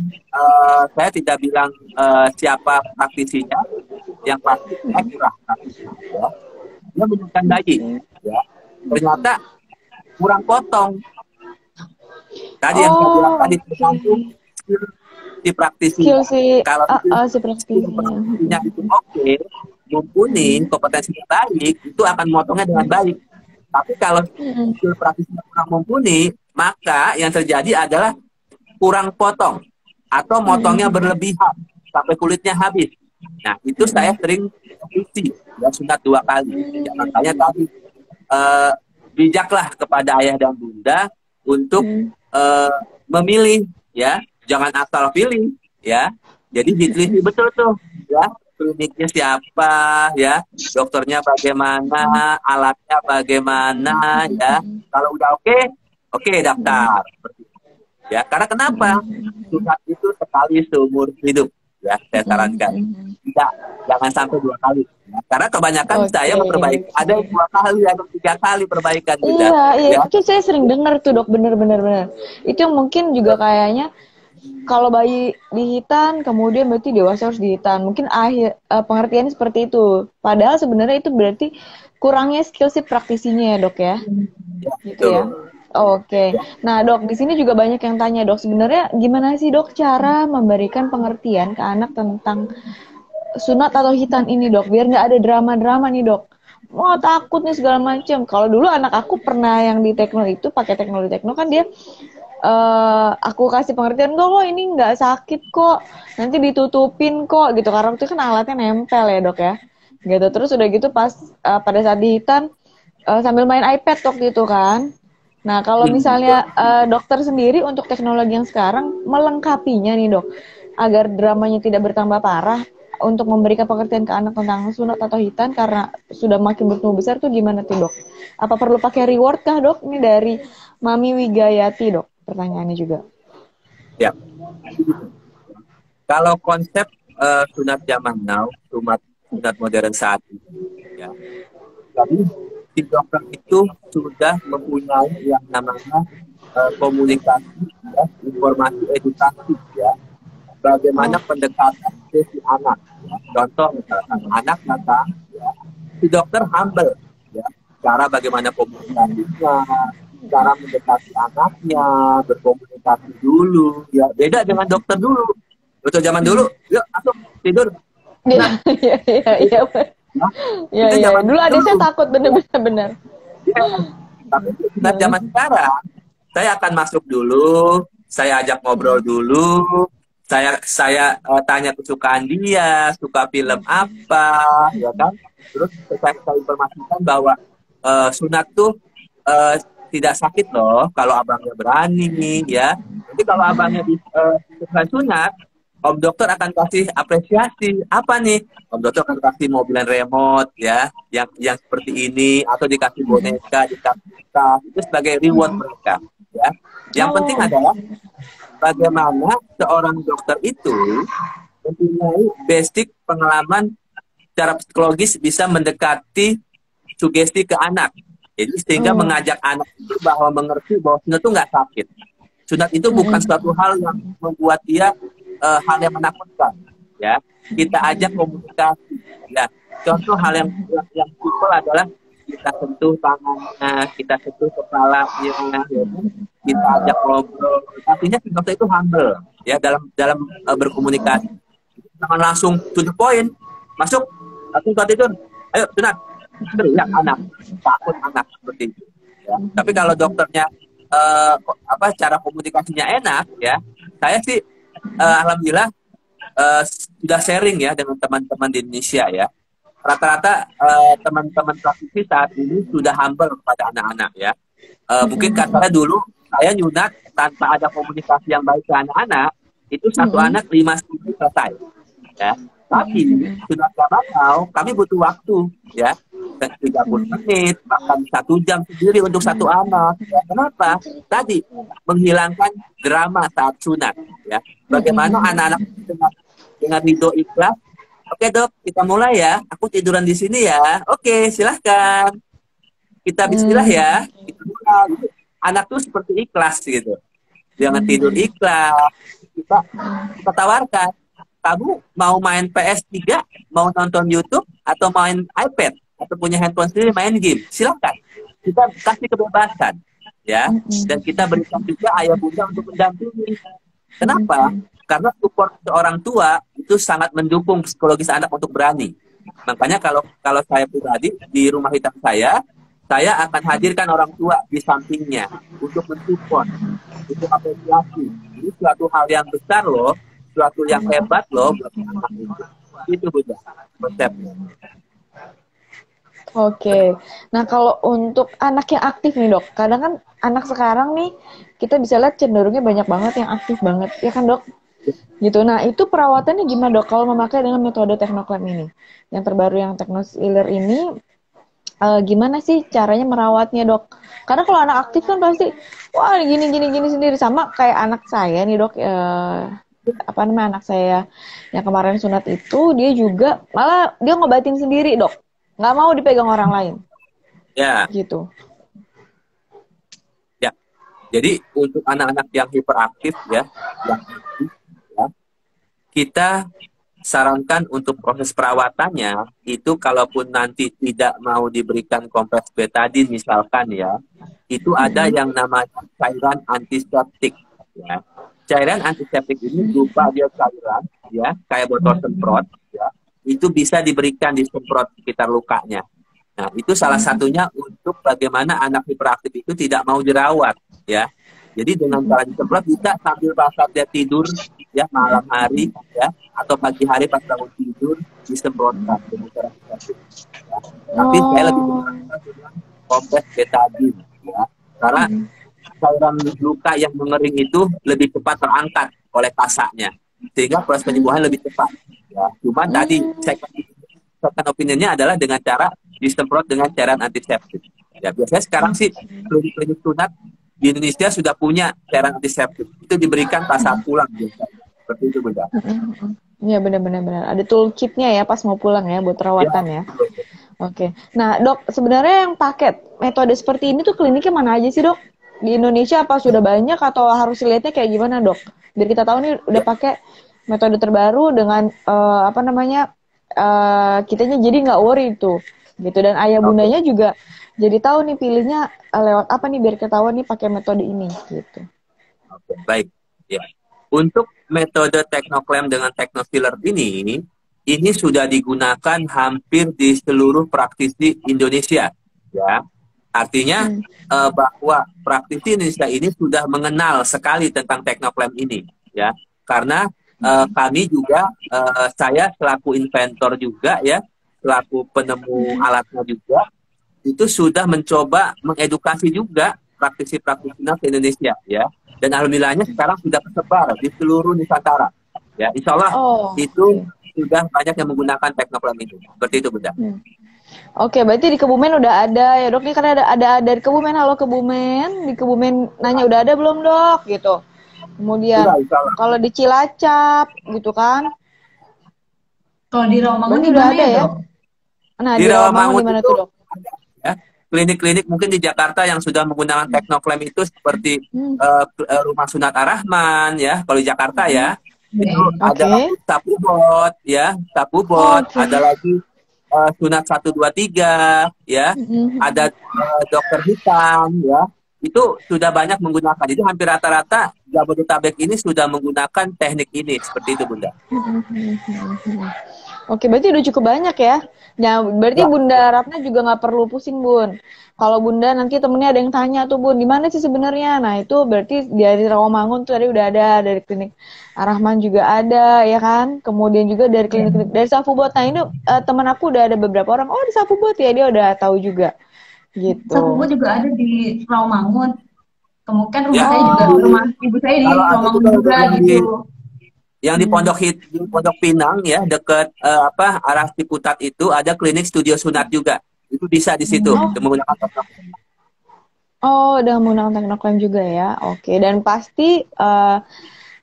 saya tidak bilang siapa praktisinya, yang pasti ekstra, ya. Dia menyuntikkan bayi, ya, ternyata kurang potong. Tadi yang saya bilang tadi tergantung si praktisi. Kalau si praktisinya itu oke, mumpuni, kompetensinya baik, itu akan memotongnya dengan baik. Tapi kalau si praktisinya kurang mumpuni, maka yang terjadi adalah kurang potong atau motongnya berlebihan sampai kulitnya habis. Nah, itu saya sering isi, ya, sunat 2 kali. Ya, makanya tadi bijaklah kepada ayah dan bunda untuk memilih, ya, jangan asal pilih, ya. Jadi diteliti betul tuh, ya, kliniknya siapa, ya, dokternya bagaimana, alatnya bagaimana, ya. Kalau udah oke daftar. Ya, karena kenapa? Sunat itu sekali seumur hidup. Ya, saya sarankan jangan sampai 2 kali. Ya, karena kebanyakan saya memperbaiki ada yang 2 kali atau 3 kali perbaikan. Iya, ya. Itu saya sering dengar tuh dok, bener. Itu mungkin juga kayaknya kalau bayi dihitan, kemudian berarti dewasa harus dihitan. Mungkin pengertiannya seperti itu. Padahal sebenarnya itu berarti kurangnya skill si praktisinya ya dok ya, gitu ya. Oke. Nah dok, di sini juga banyak yang tanya dok, sebenarnya gimana sih dok cara memberikan pengertian ke anak tentang sunat atau hitan ini dok, biar nggak ada drama-drama nih dok. Wah takut nih segala macam. Kalau dulu anak aku pernah yang di tekno itu pakai teknologi tekno kan dia, aku kasih pengertian kok ini nggak sakit kok, nanti ditutupin kok gitu. Karena waktu itu kan alatnya nempel ya dok ya, gitu. Terus udah gitu pas pada saat dihitan sambil main iPad waktu itu kan. Nah, kalau misalnya dokter sendiri untuk teknologi yang sekarang melengkapinya nih dok, agar dramanya tidak bertambah parah, untuk memberikan pengertian ke anak tentang sunat atau hitan karena sudah makin bertumbuh besar tuh gimana tuh dok? Apa perlu pakai reward kah dok? Ini dari Mami Wigayati dok, pertanyaannya juga. Ya. Kalau konsep sunat zaman now, sunat modern saat ini, ya. Jadi si dokter itu sudah mempunyai yang namanya komunikasi, ya, informasi edukasi, ya, bagaimana pendekatan ke si anak. Ya. Contoh misalkan anak datang, ya, si dokter humble, ya, cara bagaimana komunikasinya, cara mendekati anaknya, berkomunikasi dulu, ya, beda dengan dokter dulu. Betul zaman dulu, yuk masuk tidur. Nah, iya. Dulu ada saya takut bener-bener. Ya, tapi zaman sekarang, saya akan masuk dulu, saya ajak ngobrol dulu, saya tanya kesukaan dia, suka film apa, ya kan? Terus saya informasikan bahwa sunat tuh tidak sakit loh, kalau abangnya berani, ya. Jadi kalau abangnya bukan sunat, Om Dokter akan kasih apresiasi. Apa nih? Om Dokter akan kasih mobilan remote, ya, yang seperti ini, atau dikasih boneka, dikasih tas, itu sebagai reward mereka, ya. Yang penting adalah bagaimana seorang dokter itu mempunyai basic pengalaman secara psikologis bisa mendekati sugesti ke anak. Jadi sehingga mengajak anak itu bahwa mengerti bahwa sunat itu nggak sakit. Sunat itu bukan suatu hal yang membuat dia hal yang menakutkan, ya. Kita ajak komunikasi, ya. Contoh hal yang simpel adalah kita sentuh tangannya, kita sentuh kepalanya, ya. Kita ajak ngobrol. Artinya dokter itu humble, ya, dalam berkomunikasi. Jangan langsung to the point, masuk langsung tidur, ayo sunat, teriak anak, takut anak seperti itu, ya. Tapi kalau dokternya cara komunikasinya enak, ya, saya sih alhamdulillah sudah sharing ya dengan teman-teman di Indonesia, ya. Rata-rata teman-teman praktisi saat ini sudah humble kepada anak-anak, ya. Mungkin karena dulu saya nyunat tanpa ada komunikasi yang baik ke anak-anak, itu satu anak 5 minggu selesai, ya. Tapi sudah zaman now kami butuh waktu, ya, 30 menit, bahkan 1 jam sendiri untuk satu anak. Ya, kenapa? Tadi menghilangkan drama saat sunat, ya. Bagaimana anak-anak dengan ridho ikhlas. Oke dok, kita mulai ya. Aku tiduran di sini ya. Oke, silahkan. Kita bismillah ya. Kita mulai. Gitu. Anak tuh seperti ikhlas gitu. Jangan tidur ikhlas. Kita tawarkan. Kamu mau main PS3, mau nonton YouTube, atau main iPad, atau punya handphone sendiri main game, silakan. Kita kasih kebebasan, ya, dan kita berikan juga ayah bunda untuk mendampingi. Kenapa? Karena support seorang tua itu sangat mendukung psikologis anak untuk berani. Makanya kalau saya pribadi di rumah hitam saya akan hadirkan orang tua di sampingnya untuk mensupport, untuk apresiasi. Ini suatu hal yang besar loh. Suatu yang hebat loh buat anak itu Bunda konsepnya. Oke, nah kalau untuk anak yang aktif nih dok, kadang kan anak sekarang nih kita bisa lihat cenderungnya banyak banget yang aktif banget, ya kan dok? Gitu. Nah itu perawatannya gimana dok kalau memakai dengan metode Technoclam ini, yang terbaru yang Technosealer ini, gimana sih caranya merawatnya dok? Karena kalau anak aktif kan pasti wah gini sendiri, sama kayak anak saya nih dok. Anak saya yang kemarin sunat itu dia juga malah dia ngobatin sendiri dok, nggak mau dipegang orang lain, ya gitu. Ya, jadi untuk anak-anak yang hiperaktif, ya, kita sarankan untuk proses perawatannya itu kalaupun nanti tidak mau diberikan kompres betadin misalkan, ya, itu ada yang namanya cairan antiseptik, ya. Cairan antiseptik ini berupa dia cairan, ya, kayak botol semprot, ya, itu bisa diberikan di semprot sekitar lukanya. Nah, itu salah satunya untuk bagaimana anak hiperaktif itu tidak mau dirawat, ya. Jadi dengan cara disemprot bisa sambil pas dia tidur, ya, malam hari, ya, atau pagi hari pas bangun tidur disemprotkan dengan cara antiseptik. Ya. Tapi saya lebih kompres betadine, ya. Karena cairan luka yang mengering itu lebih cepat terangkat oleh kasaknya, sehingga proses penyembuhan lebih cepat. Ya. Cuman tadi second opinionnya adalah dengan cara disemprot dengan cairan antiseptik. Ya, biasanya sekarang sih klinik-klinik sunat di Indonesia sudah punya cairan antiseptik. Itu diberikan pas saat pulang biasanya. Seperti itu, Bunda. Iya, benar-benar. Ada toolkitnya ya pas mau pulang ya buat perawatan ya. Oke. Nah, Dok, sebenarnya yang pakai metode seperti ini tuh kliniknya mana aja sih, Dok? Di Indonesia apa sudah banyak atau harus lihatnya kayak gimana, Dok? Biar kita tahu nih udah pakai metode terbaru dengan kitanya jadi nggak worry itu, gitu. Dan ayah bundanya juga jadi tahu nih pilihnya lewat apa nih biar ketahuan nih pakai metode ini, gitu. Oke, baik. Ya. Untuk metode Technoclaim dengan Technofiller ini sudah digunakan hampir di seluruh praktisi Indonesia, ya. Artinya bahwa praktisi Indonesia ini sudah mengenal sekali tentang Technoclaim ini, ya. Karena kami juga, saya selaku inventor juga, ya, selaku penemu alatnya juga, itu sudah mencoba mengedukasi juga praktisi-praktisi di Indonesia, ya. Dan alhamdulillahnya sekarang sudah tersebar di seluruh Nusantara, ya. Insya Allah itu sudah banyak yang menggunakan Technoclaim ini. Seperti itu, Bunda. Oke, berarti di Kebumen udah ada ya, Dok. Ini kan ada dari Kebumen. Halo Kebumen, di Kebumen nanya udah ada belum, Dok, gitu. Kemudian kalau di Cilacap gitu kan. Kalau di Rawamangun udah ada ya, Dok? Nah, di Rawamangun di mana tuh, Dok? Ya, klinik-klinik mungkin di Jakarta yang sudah menggunakan Technoclaim itu seperti Rumah Sunat Ar-Rahman, ya, kalau di Jakarta ya. Itu ada Tapubot, ya, Tapubot, ada lagi Sunat 123, ya, ada Dokter Hitam, ya, itu sudah banyak menggunakan. Jadi hampir rata-rata Jabodetabek ini sudah menggunakan teknik ini, seperti itu, Bunda. Oke, berarti udah cukup banyak ya. Nah, berarti Bunda Ratna juga nggak perlu pusing, Bun. Kalau Bunda nanti temennya ada yang tanya tuh, Bun, di mana sih sebenarnya? Nah, itu berarti dari Rawamangun tuh tadi udah ada, dari klinik Ar-Rahman juga ada, ya kan? Kemudian juga dari klinik dari Safubot. Nah, ini teman aku udah ada beberapa orang. Oh, di Safubot ya, dia udah tahu juga. Gitu. Safubot juga ada di Rawamangun. Kemudian rumah saya juga, rumah ibu saya di Rawamangun juga gitu. Yang di Pondok Pinang, ya, dekat arah Ciputat itu ada klinik studio sunat juga. Itu bisa di situ menggunakan Technoclaim. Oh, udah menggunakan Technoclaim juga ya. Oke, dan pasti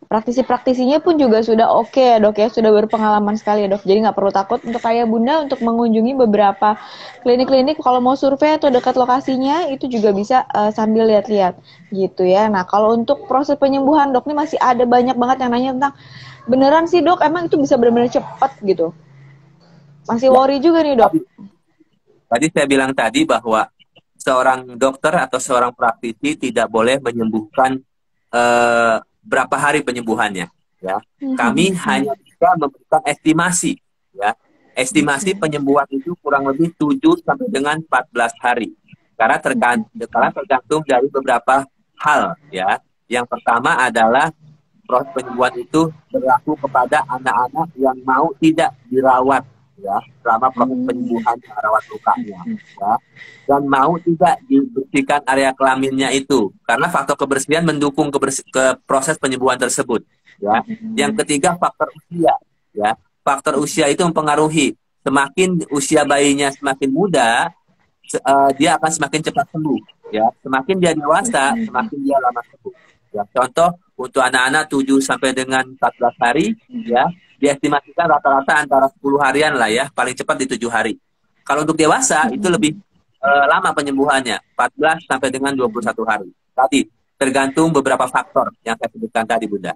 praktisi-praktisinya pun juga sudah oke ya, Dok, ya. Sudah berpengalaman sekali ya, Dok. Jadi nggak perlu takut untuk ayah bunda untuk mengunjungi beberapa klinik-klinik. Kalau mau survei atau dekat lokasinya itu juga bisa sambil lihat-lihat gitu ya. Nah, kalau untuk proses penyembuhan, Dok, ini masih ada banyak banget yang nanya tentang beneran sih, Dok, emang itu bisa benar-benar cepat gitu. Masih worry juga nih, Dok. Tadi saya bilang tadi bahwa seorang dokter atau seorang praktisi tidak boleh menyembuhkan berapa hari penyembuhannya, ya. Kami hanya bisa memberikan estimasi, ya. Estimasi penyembuhan itu kurang lebih 7 sampai dengan 14 hari. Karena tergantung dari beberapa hal, ya. Yang pertama adalah proses penyembuhan itu berlaku kepada anak-anak yang mau tidak dirawat, ya, selama proses penyembuhan rawat lukanya, ya, dan mau tidak dibersihkan area kelaminnya itu, karena faktor kebersihan mendukung proses penyembuhan tersebut, ya. Yang ketiga, faktor usia, ya. Faktor usia itu mempengaruhi. Semakin usia bayinya semakin muda, dia akan semakin cepat sembuh, ya. Semakin dia dewasa, semakin dia lama sembuh. Ya, contoh untuk anak-anak 7 sampai dengan 14 hari, ya, diestimasikan rata-rata antara 10 harian lah, ya, paling cepat di 7 hari. Kalau untuk dewasa itu lebih lama penyembuhannya, 14 sampai dengan 21 hari. Tadi tergantung beberapa faktor yang saya sebutkan tadi, Bunda.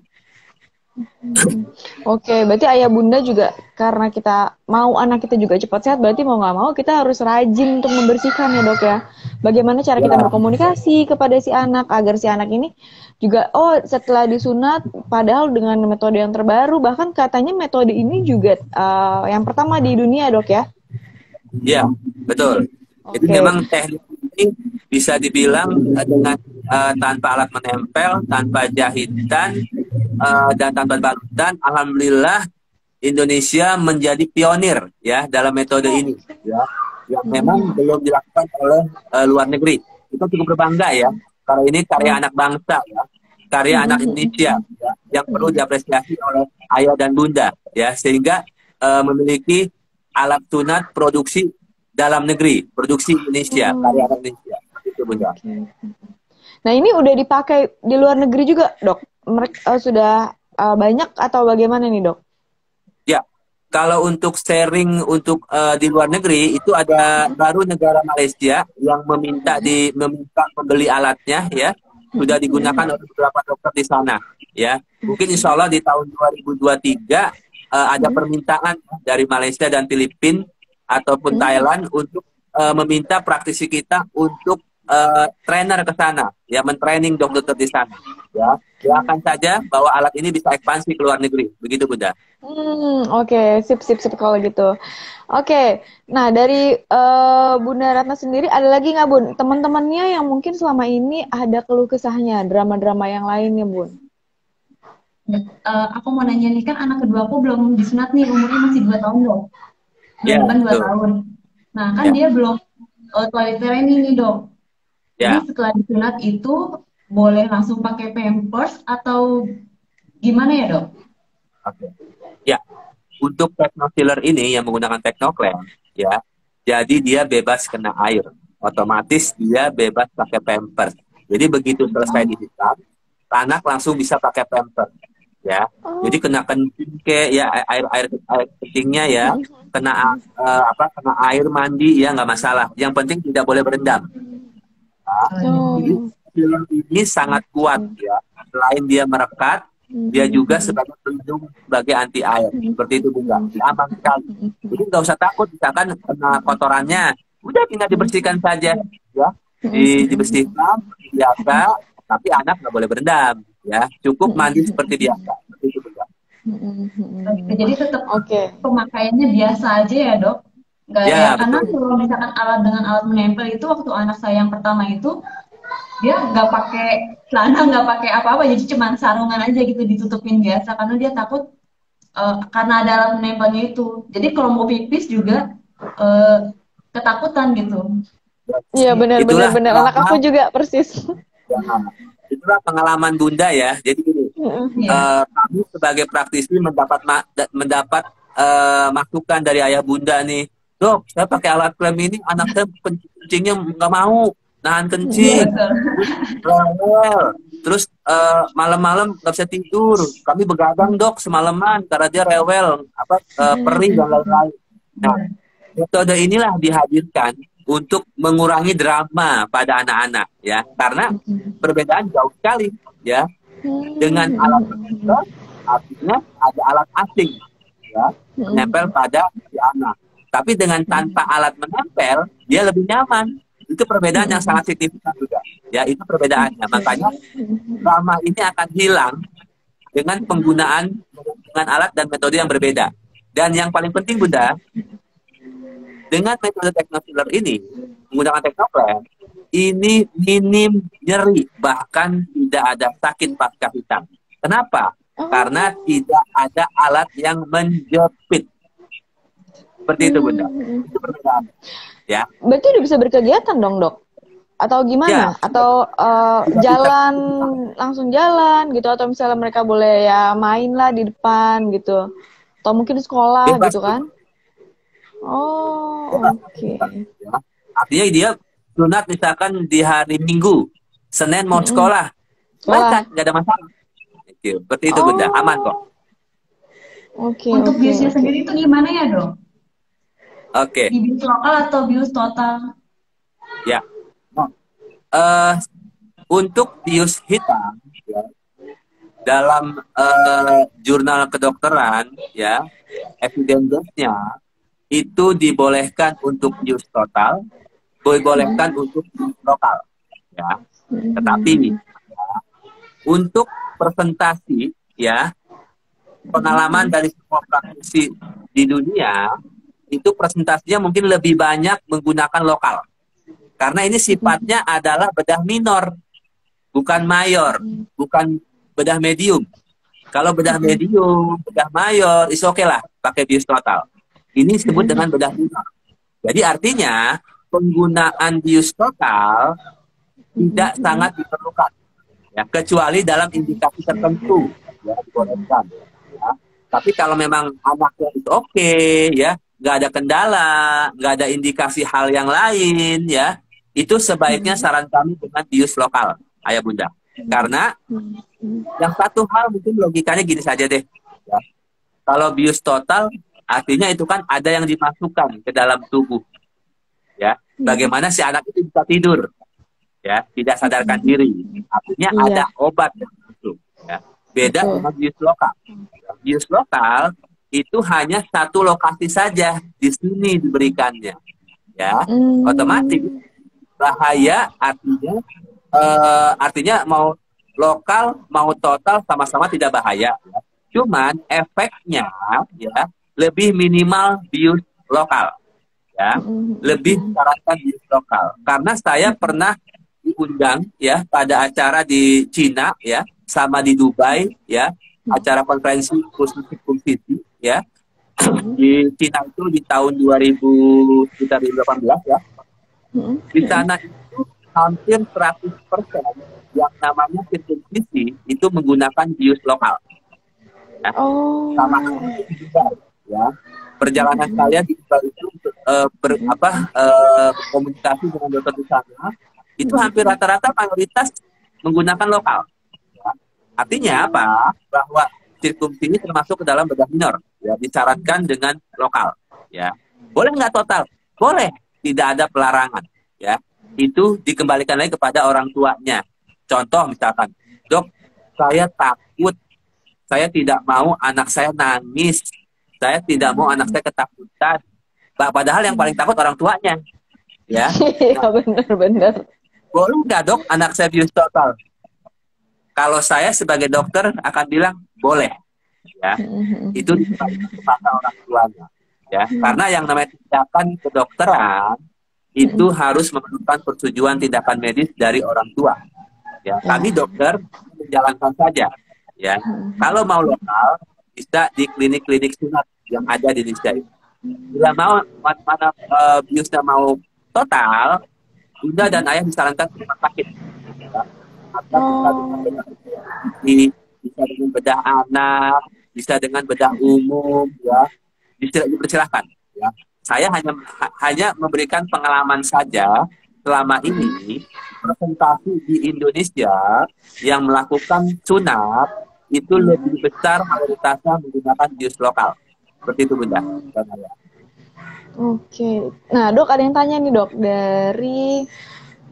Oke, berarti ayah bunda juga karena kita mau anak kita juga cepat sehat, berarti mau nggak mau kita harus rajin untuk membersihkan ya, Dok, ya. Bagaimana cara kita berkomunikasi kepada si anak agar si anak ini juga setelah disunat, padahal dengan metode yang terbaru, bahkan katanya metode ini juga yang pertama di dunia, Dok, ya. Iya, betul. Jadi memang teknik ini bisa dibilang dengan tanpa alat menempel, tanpa jahitan, dan tanpa balutan, alhamdulillah Indonesia menjadi pionir, ya, dalam metode ini, ya. yang memang belum dilakukan oleh luar negeri. Itu cukup berbangga ya, karena ini karya anak bangsa ya, karya anak Indonesia ya, yang perlu diapresiasi oleh ayah dan bunda ya, sehingga memiliki alat sunat produksi dalam negeri, produksi Indonesia, karya anak Indonesia. Itu bunda. Nah ini udah dipakai di luar negeri juga dok? Mereka sudah banyak atau bagaimana nih dok? Ya, kalau untuk sharing untuk di luar negeri itu ada baru negara Malaysia yang meminta membeli alatnya ya, sudah digunakan oleh beberapa dokter di sana ya. Mungkin insya Allah di tahun 2023 ada permintaan dari Malaysia dan Filipina ataupun Thailand untuk meminta praktisi kita untuk trainer ke sana ya, mentraining dokter di sana ya. Doakan saja bahwa alat ini bisa ekspansi ke luar negeri, begitu bunda. Oke, sip kalau gitu. Oke, nah dari Bunda Ratna sendiri ada lagi nggak Bun teman-temannya yang mungkin selama ini ada keluh kesahnya drama-drama yang lainnya Bun? Aku mau nanya nih, kan anak kedua aku belum disunat nih, umurnya masih 2 tahun dok. Bukan 2 tahun. Nah kan dia belum toilet training nih dok. Jadi setelah disunat itu boleh langsung pakai pampers atau gimana ya dok? Oke. Ya, untuk technofiller ini yang menggunakan Technoclean ya, jadi dia bebas kena air, otomatis dia bebas pakai pampers. Jadi begitu selesai dihitam, anak langsung bisa pakai pampers ya. Jadi kena kencing ya, air kencingnya ya, kena kena air mandi ya nggak masalah. Yang penting tidak boleh berendam. Jadi film ini sangat kuat ya. Selain dia merekat, dia juga sebagai pelindung, sebagai anti air. Seperti itu bunda. Aman sekali. Jadi nggak usah takut misalkan kena kotorannya, udah tinggal dibersihkan saja ya. Dibersihkan biasa, tapi anak nggak boleh berendam ya. Cukup mandi seperti biasa. Seperti itu bunda. Jadi tetap pemakaiannya biasa aja ya dok. Nggak ya, karena kalau misalkan alat dengan alat menempel itu waktu anak saya yang pertama itu dia nggak pakai celana, nggak pakai apa-apa, jadi cuma sarungan aja gitu ditutupin biasa karena dia takut karena ada alat menempelnya itu. Jadi kalau mau pipis juga ketakutan gitu. Iya benar anak aku juga persis. Ya, itulah pengalaman bunda ya. Jadi gini, kami sebagai praktisi mendapat masukan dari ayah bunda nih. Dok, saya pakai alat klem ini, anak saya kencingnya nggak mau, nahan kencing, terus malam-malam nggak bisa tidur. Kami begadang dok semalaman karena dia rewel, perih dan lain-lain. Nah, metode inilah dihadirkan untuk mengurangi drama pada anak-anak, ya, karena perbedaan jauh sekali, ya. Dengan alat menempel, artinya ada alat asing, ya, menempel pada si anak. Tapi dengan tanpa alat menempel, dia lebih nyaman. Itu perbedaan yang sangat signifikan juga. Ya, itu perbedaannya. Makanya drama ini akan hilang dengan penggunaan dengan alat dan metode yang berbeda. Dan yang paling penting, Bunda, dengan metode Technofiller ini, menggunakan Technoclean, ini minim nyeri, bahkan tidak ada sakit pasca hitam. Kenapa? Karena tidak ada alat yang menjepit. Seperti itu, Bunda. Itu perbedaan. Ya. Berarti udah bisa berkegiatan dong, Dok? Atau gimana? Ya. Atau jalan, langsung jalan gitu? Atau misalnya mereka boleh ya main lah di depan gitu? Atau mungkin sekolah bebas, gitu kan? Oh, oke. Ya. Artinya dia sunat misalkan di hari Minggu, Senin mau sekolah. Silahkan, nggak ada masalah. Seperti itu, Bunda. Aman kok. Oke. Untuk biusnya sendiri itu gimana ya, Dok? Oke. Di bius lokal atau bius total? Ya. Untuk bius hitam, ya, dalam jurnal kedokteran, ya, evidence-nya itu dibolehkan untuk bius total, dibolehkan untuk bius lokal, ya. Tetapi ya, untuk presentasi, ya, pengalaman dari semua praktisi di dunia itu presentasinya mungkin lebih banyak menggunakan lokal. Karena ini sifatnya adalah bedah minor, bukan mayor, bukan bedah medium. Kalau bedah medium, bedah mayor, is oke lah, pakai bius total. Ini disebut dengan bedah minor. Jadi artinya penggunaan bius total tidak sangat diperlukan, ya, kecuali dalam indikasi tertentu, ya, dibolehkan. Ya. Tapi kalau memang anaknya itu oke, ya, nggak ada kendala, nggak ada indikasi hal yang lain, ya, itu sebaiknya saran kami dengan bius lokal, ayah bunda. Karena yang satu hal mungkin logikanya gini saja deh, ya. Kalau bius total, artinya itu kan ada yang dimasukkan ke dalam tubuh, ya. Bagaimana si anak itu bisa tidur, ya, tidak sadarkan diri, artinya ada obat yang masuk, ya. Beda dengan bius lokal. Bius lokal itu hanya satu lokasi saja, di sini diberikannya, ya. Otomatis bahaya, artinya mau lokal mau total sama-sama tidak bahaya, ya. Cuman efeknya, ya, lebih minimal bius lokal, ya, lebih disarankan bius lokal. Karena saya pernah diundang, ya, pada acara di Cina, ya, sama di Dubai, ya, acara konferensi khusus City, ya, di Cina itu di tahun 2018, ya. Di sana itu hampir 100% yang namanya sirkumsisi itu menggunakan bius lokal. Ya. Sama juga, ya. Perjalanan saya di Dubai itu berkomunikasi dengan dokter di sana, itu hampir rata-rata mayoritas menggunakan lokal. Ya. Artinya apa? Bahwa sirkumsisi termasuk ke dalam bedah minor, ya, disarankan dengan lokal. Ya. Boleh nggak total? Boleh. Tidak ada pelarangan, ya. Itu dikembalikan lagi kepada orang tuanya. Contoh misalkan, dok, saya takut, saya tidak mau anak saya nangis, saya tidak mau anak saya ketakutan. Padahal yang paling takut orang tuanya, ya. Iya, benar-benar. Boleh nggak, dok, anak saya bius total? Kalau saya sebagai dokter akan bilang boleh, ya. Itu dikembalikan kepada orang tuanya. Ya, karena yang namanya tindakan kedokteran itu harus memerlukan persetujuan tindakan medis dari orang tua. Ya, kami dokter menjalankan saja. Ya, kalau mau lokal bisa di klinik-klinik sunat yang ada di Indonesia. Bila mau biusnya mau total, bunda dan ayah disarankan ke rumah sakit. Ya, bisa dengan bedah anak, bisa dengan bedah umum, ya. Dipersilahkan, ya. Saya hanya memberikan pengalaman saja. Selama ini presentasi di Indonesia yang melakukan sunat itu lebih besar mayoritasnya menggunakan bius lokal. Seperti itu, bunda dan ayah. Oke. Nah, dok, ada yang tanya nih, dok, dari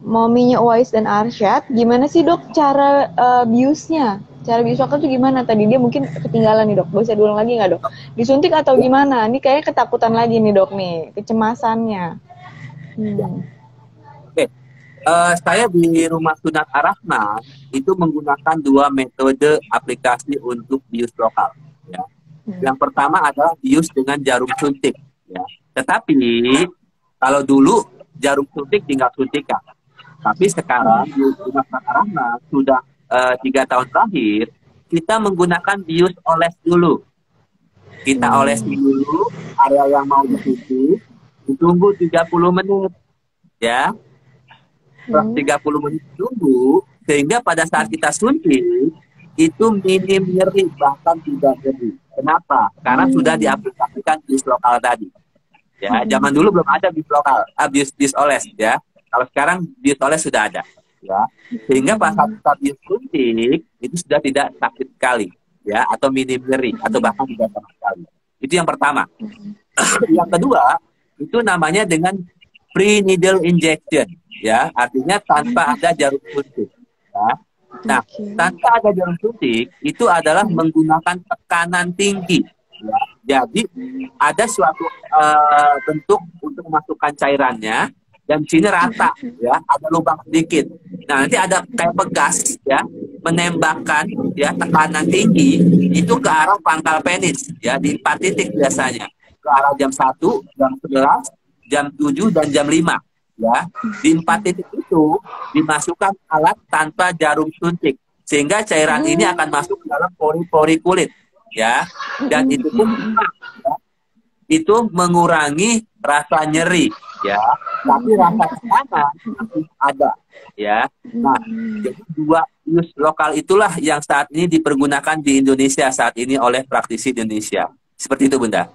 mominya Uwais dan Arsyad, gimana sih, dok, cara biusnya? Cara bius lokal itu gimana? Tadi dia mungkin ketinggalan nih, dok. Bisa diulang lagi nggak, dok? Disuntik atau gimana? Ini kayaknya ketakutan lagi nih, dok, nih. Kecemasannya. Oke. Saya di Rumah Sunat Ar-Rahman itu menggunakan 2 metode aplikasi untuk bius lokal. Ya. Yang pertama adalah bius dengan jarum suntik. Ya. Tetapi kalau dulu jarum suntik tinggal suntikan. Tapi sekarang di Rumah Sunat Ar-Rahman sudah 3 tahun terakhir, kita menggunakan bius oles dulu. Kita olesi dulu area yang mau disuntik, ditunggu 30 menit. Ya. 30 menit tunggu, sehingga pada saat kita suntik, itu minim nyeri, bahkan tidak nyeri. Kenapa? Karena sudah diaplikasikan bius lokal tadi. Ya, zaman dulu belum ada bius lokal, bius oles, ya. Kalau sekarang bius oles sudah ada. Ya, sehingga pas saat bius suntik itu sudah tidak sakit sekali, ya, atau minim nyeri, atau bahkan tidak sama sekali. Itu yang pertama. Yang kedua itu namanya dengan pre-needle injection, ya, artinya tanpa ada jarum suntik. Ya. Nah, tanpa ada jarum suntik itu adalah menggunakan tekanan tinggi. Ya. Jadi ada suatu bentuk untuk memasukkan cairannya. Dan sini rata, ya, ada lubang sedikit. Nah, nanti ada kayak pegas, ya, menembakkan, ya, tekanan tinggi itu ke arah pangkal penis, ya, di 4 titik biasanya, ke arah jam 1, jam 11, jam 7 dan jam 5, ya. Di 4 titik itu dimasukkan alat tanpa jarum suntik, sehingga cairan ini akan masuk ke dalam pori-pori kulit, ya, dan itu pun, ya, itu mengurangi rasa nyeri, ya, tapi rasa tekanan masih ada, ya. Nah, jadi dua bius lokal itulah yang saat ini dipergunakan di Indonesia saat ini oleh praktisi di Indonesia. Seperti itu, Bunda.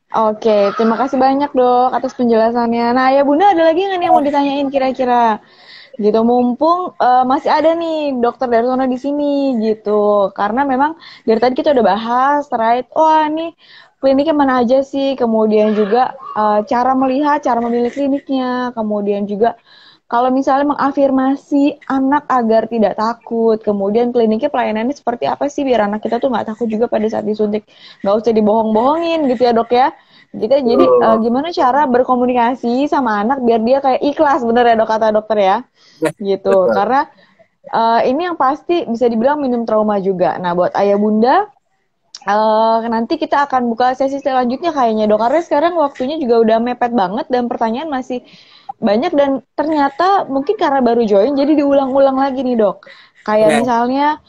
Oke, terima kasih banyak dok atas penjelasannya. Nah ya Bunda, ada lagi nggak nih yang mau ditanyain kira-kira? Gitu, mumpung masih ada nih dokter Darsono di sini gitu. Karena memang dari tadi kita udah bahas, right? Wah nih kliniknya mana aja sih, kemudian juga cara melihat, cara memilih kliniknya, kemudian juga kalau misalnya mengafirmasi anak agar tidak takut, kemudian kliniknya pelayanannya seperti apa sih biar anak kita tuh nggak takut juga pada saat disuntik, nggak usah dibohong-bohongin gitu ya dok ya. Jadi gimana cara berkomunikasi sama anak biar dia kayak ikhlas, bener ya dok kata dokter ya, gitu. Karena ini yang pasti bisa dibilang minim trauma juga. Nah buat ayah bunda, nanti kita akan buka sesi selanjutnya kayaknya dok, karena sekarang waktunya juga udah mepet banget dan pertanyaan masih banyak dan ternyata mungkin karena baru join jadi diulang-ulang lagi nih dok. Kayak misalnya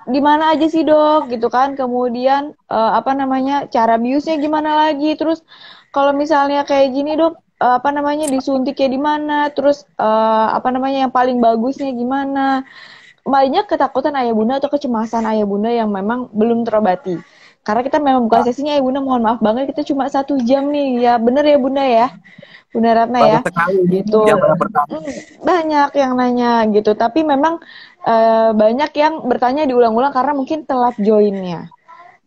di mana aja sih dok gitu kan, kemudian apa namanya cara biusnya gimana lagi, terus kalau misalnya kayak gini dok apa namanya disuntiknya di mana, terus apa namanya yang paling bagusnya gimana. Banyak ketakutan ayah bunda atau kecemasan ayah bunda yang memang belum terobati. Karena kita memang bukan sesinya ayah bunda, mohon maaf banget kita cuma 1 jam nih, ya bener ya bunda ya, Bunda Ratna ya, gitu. Banyak yang nanya gitu, tapi memang banyak yang bertanya diulang-ulang karena mungkin telat joinnya,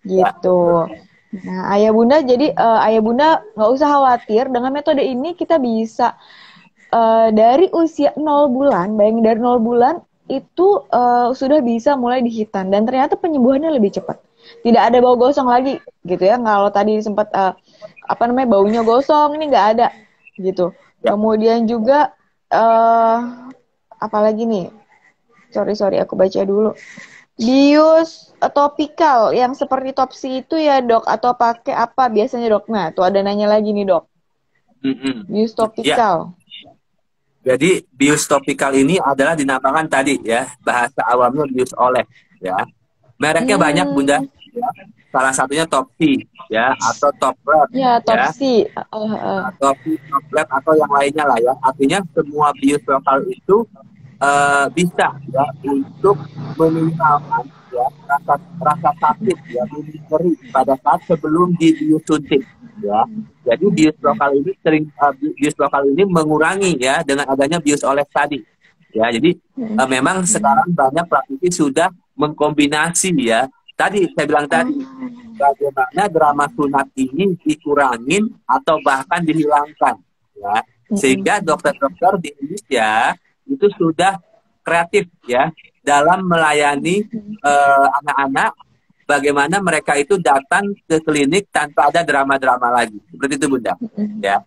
gitu. Nah ayah bunda, jadi ayah bunda nggak usah khawatir dengan metode ini kita bisa dari usia 0 bulan, bayangin dari 0 bulan itu sudah bisa mulai dihitan dan ternyata penyembuhannya lebih cepat. Tidak ada bau gosong lagi gitu ya. Kalau tadi sempat apa namanya baunya gosong, ini nggak ada gitu. Kemudian juga apalagi nih? Sorry aku baca dulu. Bius topikal yang seperti Topsi itu ya dok, atau pakai apa biasanya dok? Nah tuh ada nanya lagi nih dok. Bius topikal. Jadi bius topikal ini adalah dinamakan tadi ya, bahasa awamnya bius oleh ya. Mereknya banyak bunda, ya. Salah satunya Topsi ya, atau Toplet ya. Topsi, Topsi, Toplet atau yang lainnya lah ya. Artinya semua bius lokal itu bisa ya untuk meminimalkan ya rasa sakit ya, nyeri pada saat sebelum dibius suntik ya. Jadi bius lokal ini mengurangi ya dengan adanya bius oleh tadi. Ya, jadi memang sekarang banyak praktisi sudah mengkombinasi ya. Tadi saya bilang tadi bagaimana drama sunat ini dikurangin atau bahkan dihilangkan ya. Sehingga dokter-dokter di Indonesia itu sudah kreatif ya dalam melayani anak-anak, bagaimana mereka itu datang ke klinik tanpa ada drama-drama lagi. Seperti itu Bunda. Ya.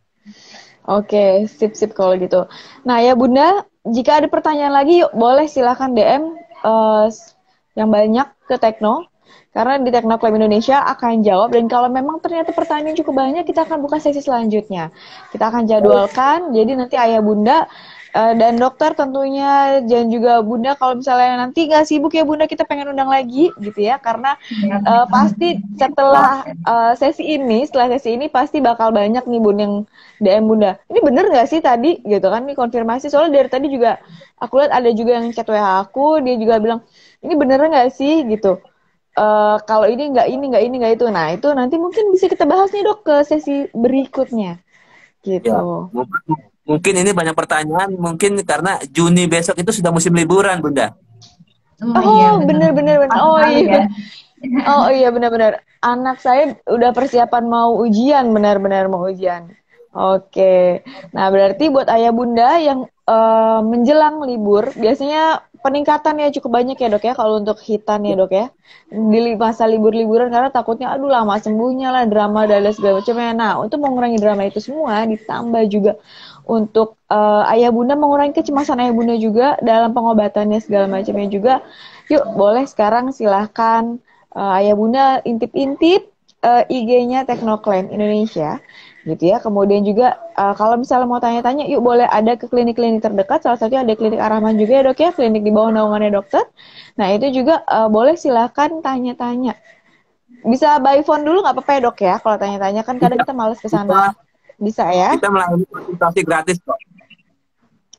Oke, sip kalau gitu. Nah ya Bunda, jika ada pertanyaan lagi yuk boleh silahkan DM yang banyak ke Tekno. Karena di Tekno Klaim Indonesia akan jawab, dan kalau memang ternyata pertanyaan cukup banyak, kita akan buka sesi selanjutnya. Kita akan jadwalkan, jadi nanti ayah bunda dan dokter tentunya, dan juga bunda kalau misalnya nanti nggak sibuk ya bunda, kita pengen undang lagi gitu ya, karena pasti setelah sesi ini pasti bakal banyak nih bunda yang DM bunda. Ini bener nggak sih tadi gitu kan, ini konfirmasi, soalnya dari tadi juga aku lihat ada juga yang chat WA aku, dia juga bilang ini bener nggak sih gitu. Kalau ini nggak itu. Nah, itu nanti mungkin bisa kita bahas nih dok ke sesi berikutnya. Gitu. Ya, mungkin ini banyak pertanyaan, mungkin karena Juni besok itu sudah musim liburan, Bunda. Oh, bener. Oh iya. Oh iya, benar. Anak saya udah persiapan mau ujian, benar-benar mau ujian. Oke. Nah, berarti buat ayah bunda yang menjelang libur, biasanya peningkatan ya cukup banyak ya dok ya kalau untuk hitan ya dok ya di masa libur-liburan, karena takutnya aduh lama sembuhnya lah, drama dan segala macamnya. Nah untuk mengurangi drama itu semua, ditambah juga untuk ayah bunda mengurangi kecemasan ayah bunda juga dalam pengobatannya segala macamnya juga, yuk boleh sekarang silahkan ayah bunda intip-intip IG-nya Tekno Klaim Indonesia gitu ya. Kemudian juga kalau misalnya mau tanya-tanya, yuk boleh ada ke klinik-klinik terdekat. Salah satunya ada klinik Ar-Rahman juga ya dok ya, klinik di bawah naungannya dokter. Nah itu juga boleh silahkan tanya-tanya. Bisa by phone dulu nggak apa-apa ya dok ya, kalau tanya-tanya kan kadang kita males ke sana. Bisa ya? Kita melayani konsultasi gratis kok.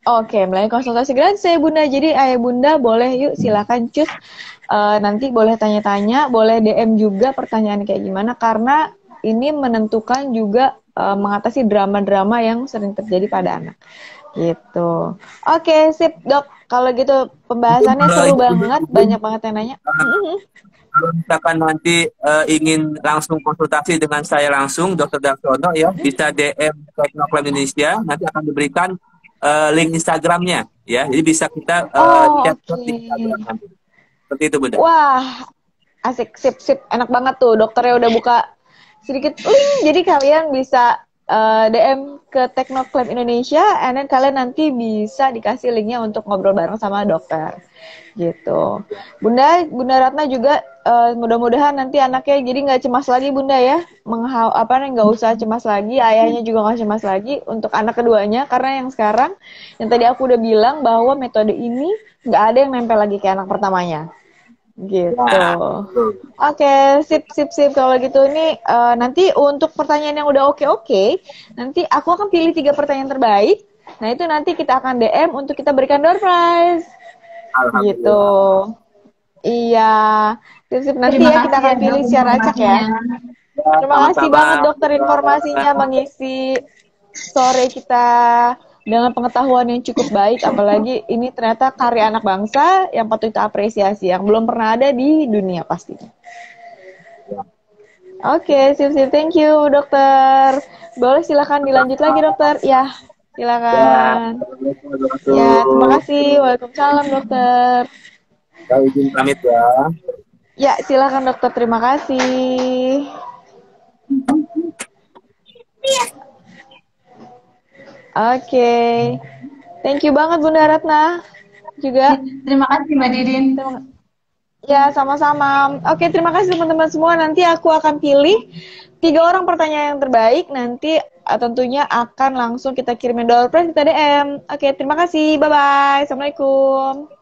Oke, melayani konsultasi gratis ya Bunda. Jadi ayah Bunda boleh yuk silakan cus. Nanti boleh tanya-tanya, boleh DM juga pertanyaan kayak gimana. Karena ini menentukan juga mengatasi drama-drama yang sering terjadi pada anak. Gitu. Oke, sip dok. Kalau gitu pembahasannya seru banget, banyak banget yang nanya. Kalau misalkan nanti ingin langsung konsultasi dengan saya langsung, Dr. Darsono ya, bisa DM Teknoklaim Indonesia, nanti akan diberikan link Instagramnya, ya. Jadi bisa kita chat di Instagram nanti. Seperti itu, Bunda. Wah, asik, sip, enak banget tuh. Dokternya udah buka sedikit link, jadi kalian bisa DM ke Teknoklaim Indonesia, and then kalian nanti bisa dikasih linknya untuk ngobrol bareng sama dokter. Gitu. Bunda Ratna juga mudah-mudahan nanti anaknya jadi nggak cemas lagi Bunda ya, nggak usah cemas lagi, ayahnya juga nggak cemas lagi untuk anak keduanya, karena yang sekarang yang tadi aku udah bilang bahwa metode ini nggak ada yang nempel lagi kayak anak pertamanya. Gitu. Oke, sip. Kalau gitu ini nanti untuk pertanyaan yang udah oke, nanti aku akan pilih 3 pertanyaan terbaik. Nah itu nanti kita akan DM untuk kita berikan door prize. Gitu. Iya. Sip. Nanti ya kita akan pilih secara acak ya. Terima kasih banget dokter informasinya mengisi sore kita dengan pengetahuan yang cukup baik, apalagi ini ternyata karya anak bangsa yang patut kita apresiasi, yang belum pernah ada di dunia pastinya. Oke, sip. Thank you, dokter. Boleh silakan dilanjut lagi, dokter. Ya, silakan. Ya, terima kasih. Waalaikumsalam, dokter. Saya izin pamit ya. Ya, silakan dokter. Terima kasih. Oke. Thank you banget Bunda Ratna juga. Terima kasih Mbak Didin. Ya, sama-sama. Oke, terima kasih teman-teman semua. Nanti aku akan pilih 3 orang pertanyaan yang terbaik. Nanti tentunya akan langsung kita kirimin door prize, kita DM. Oke, terima kasih. Bye-bye. Assalamualaikum.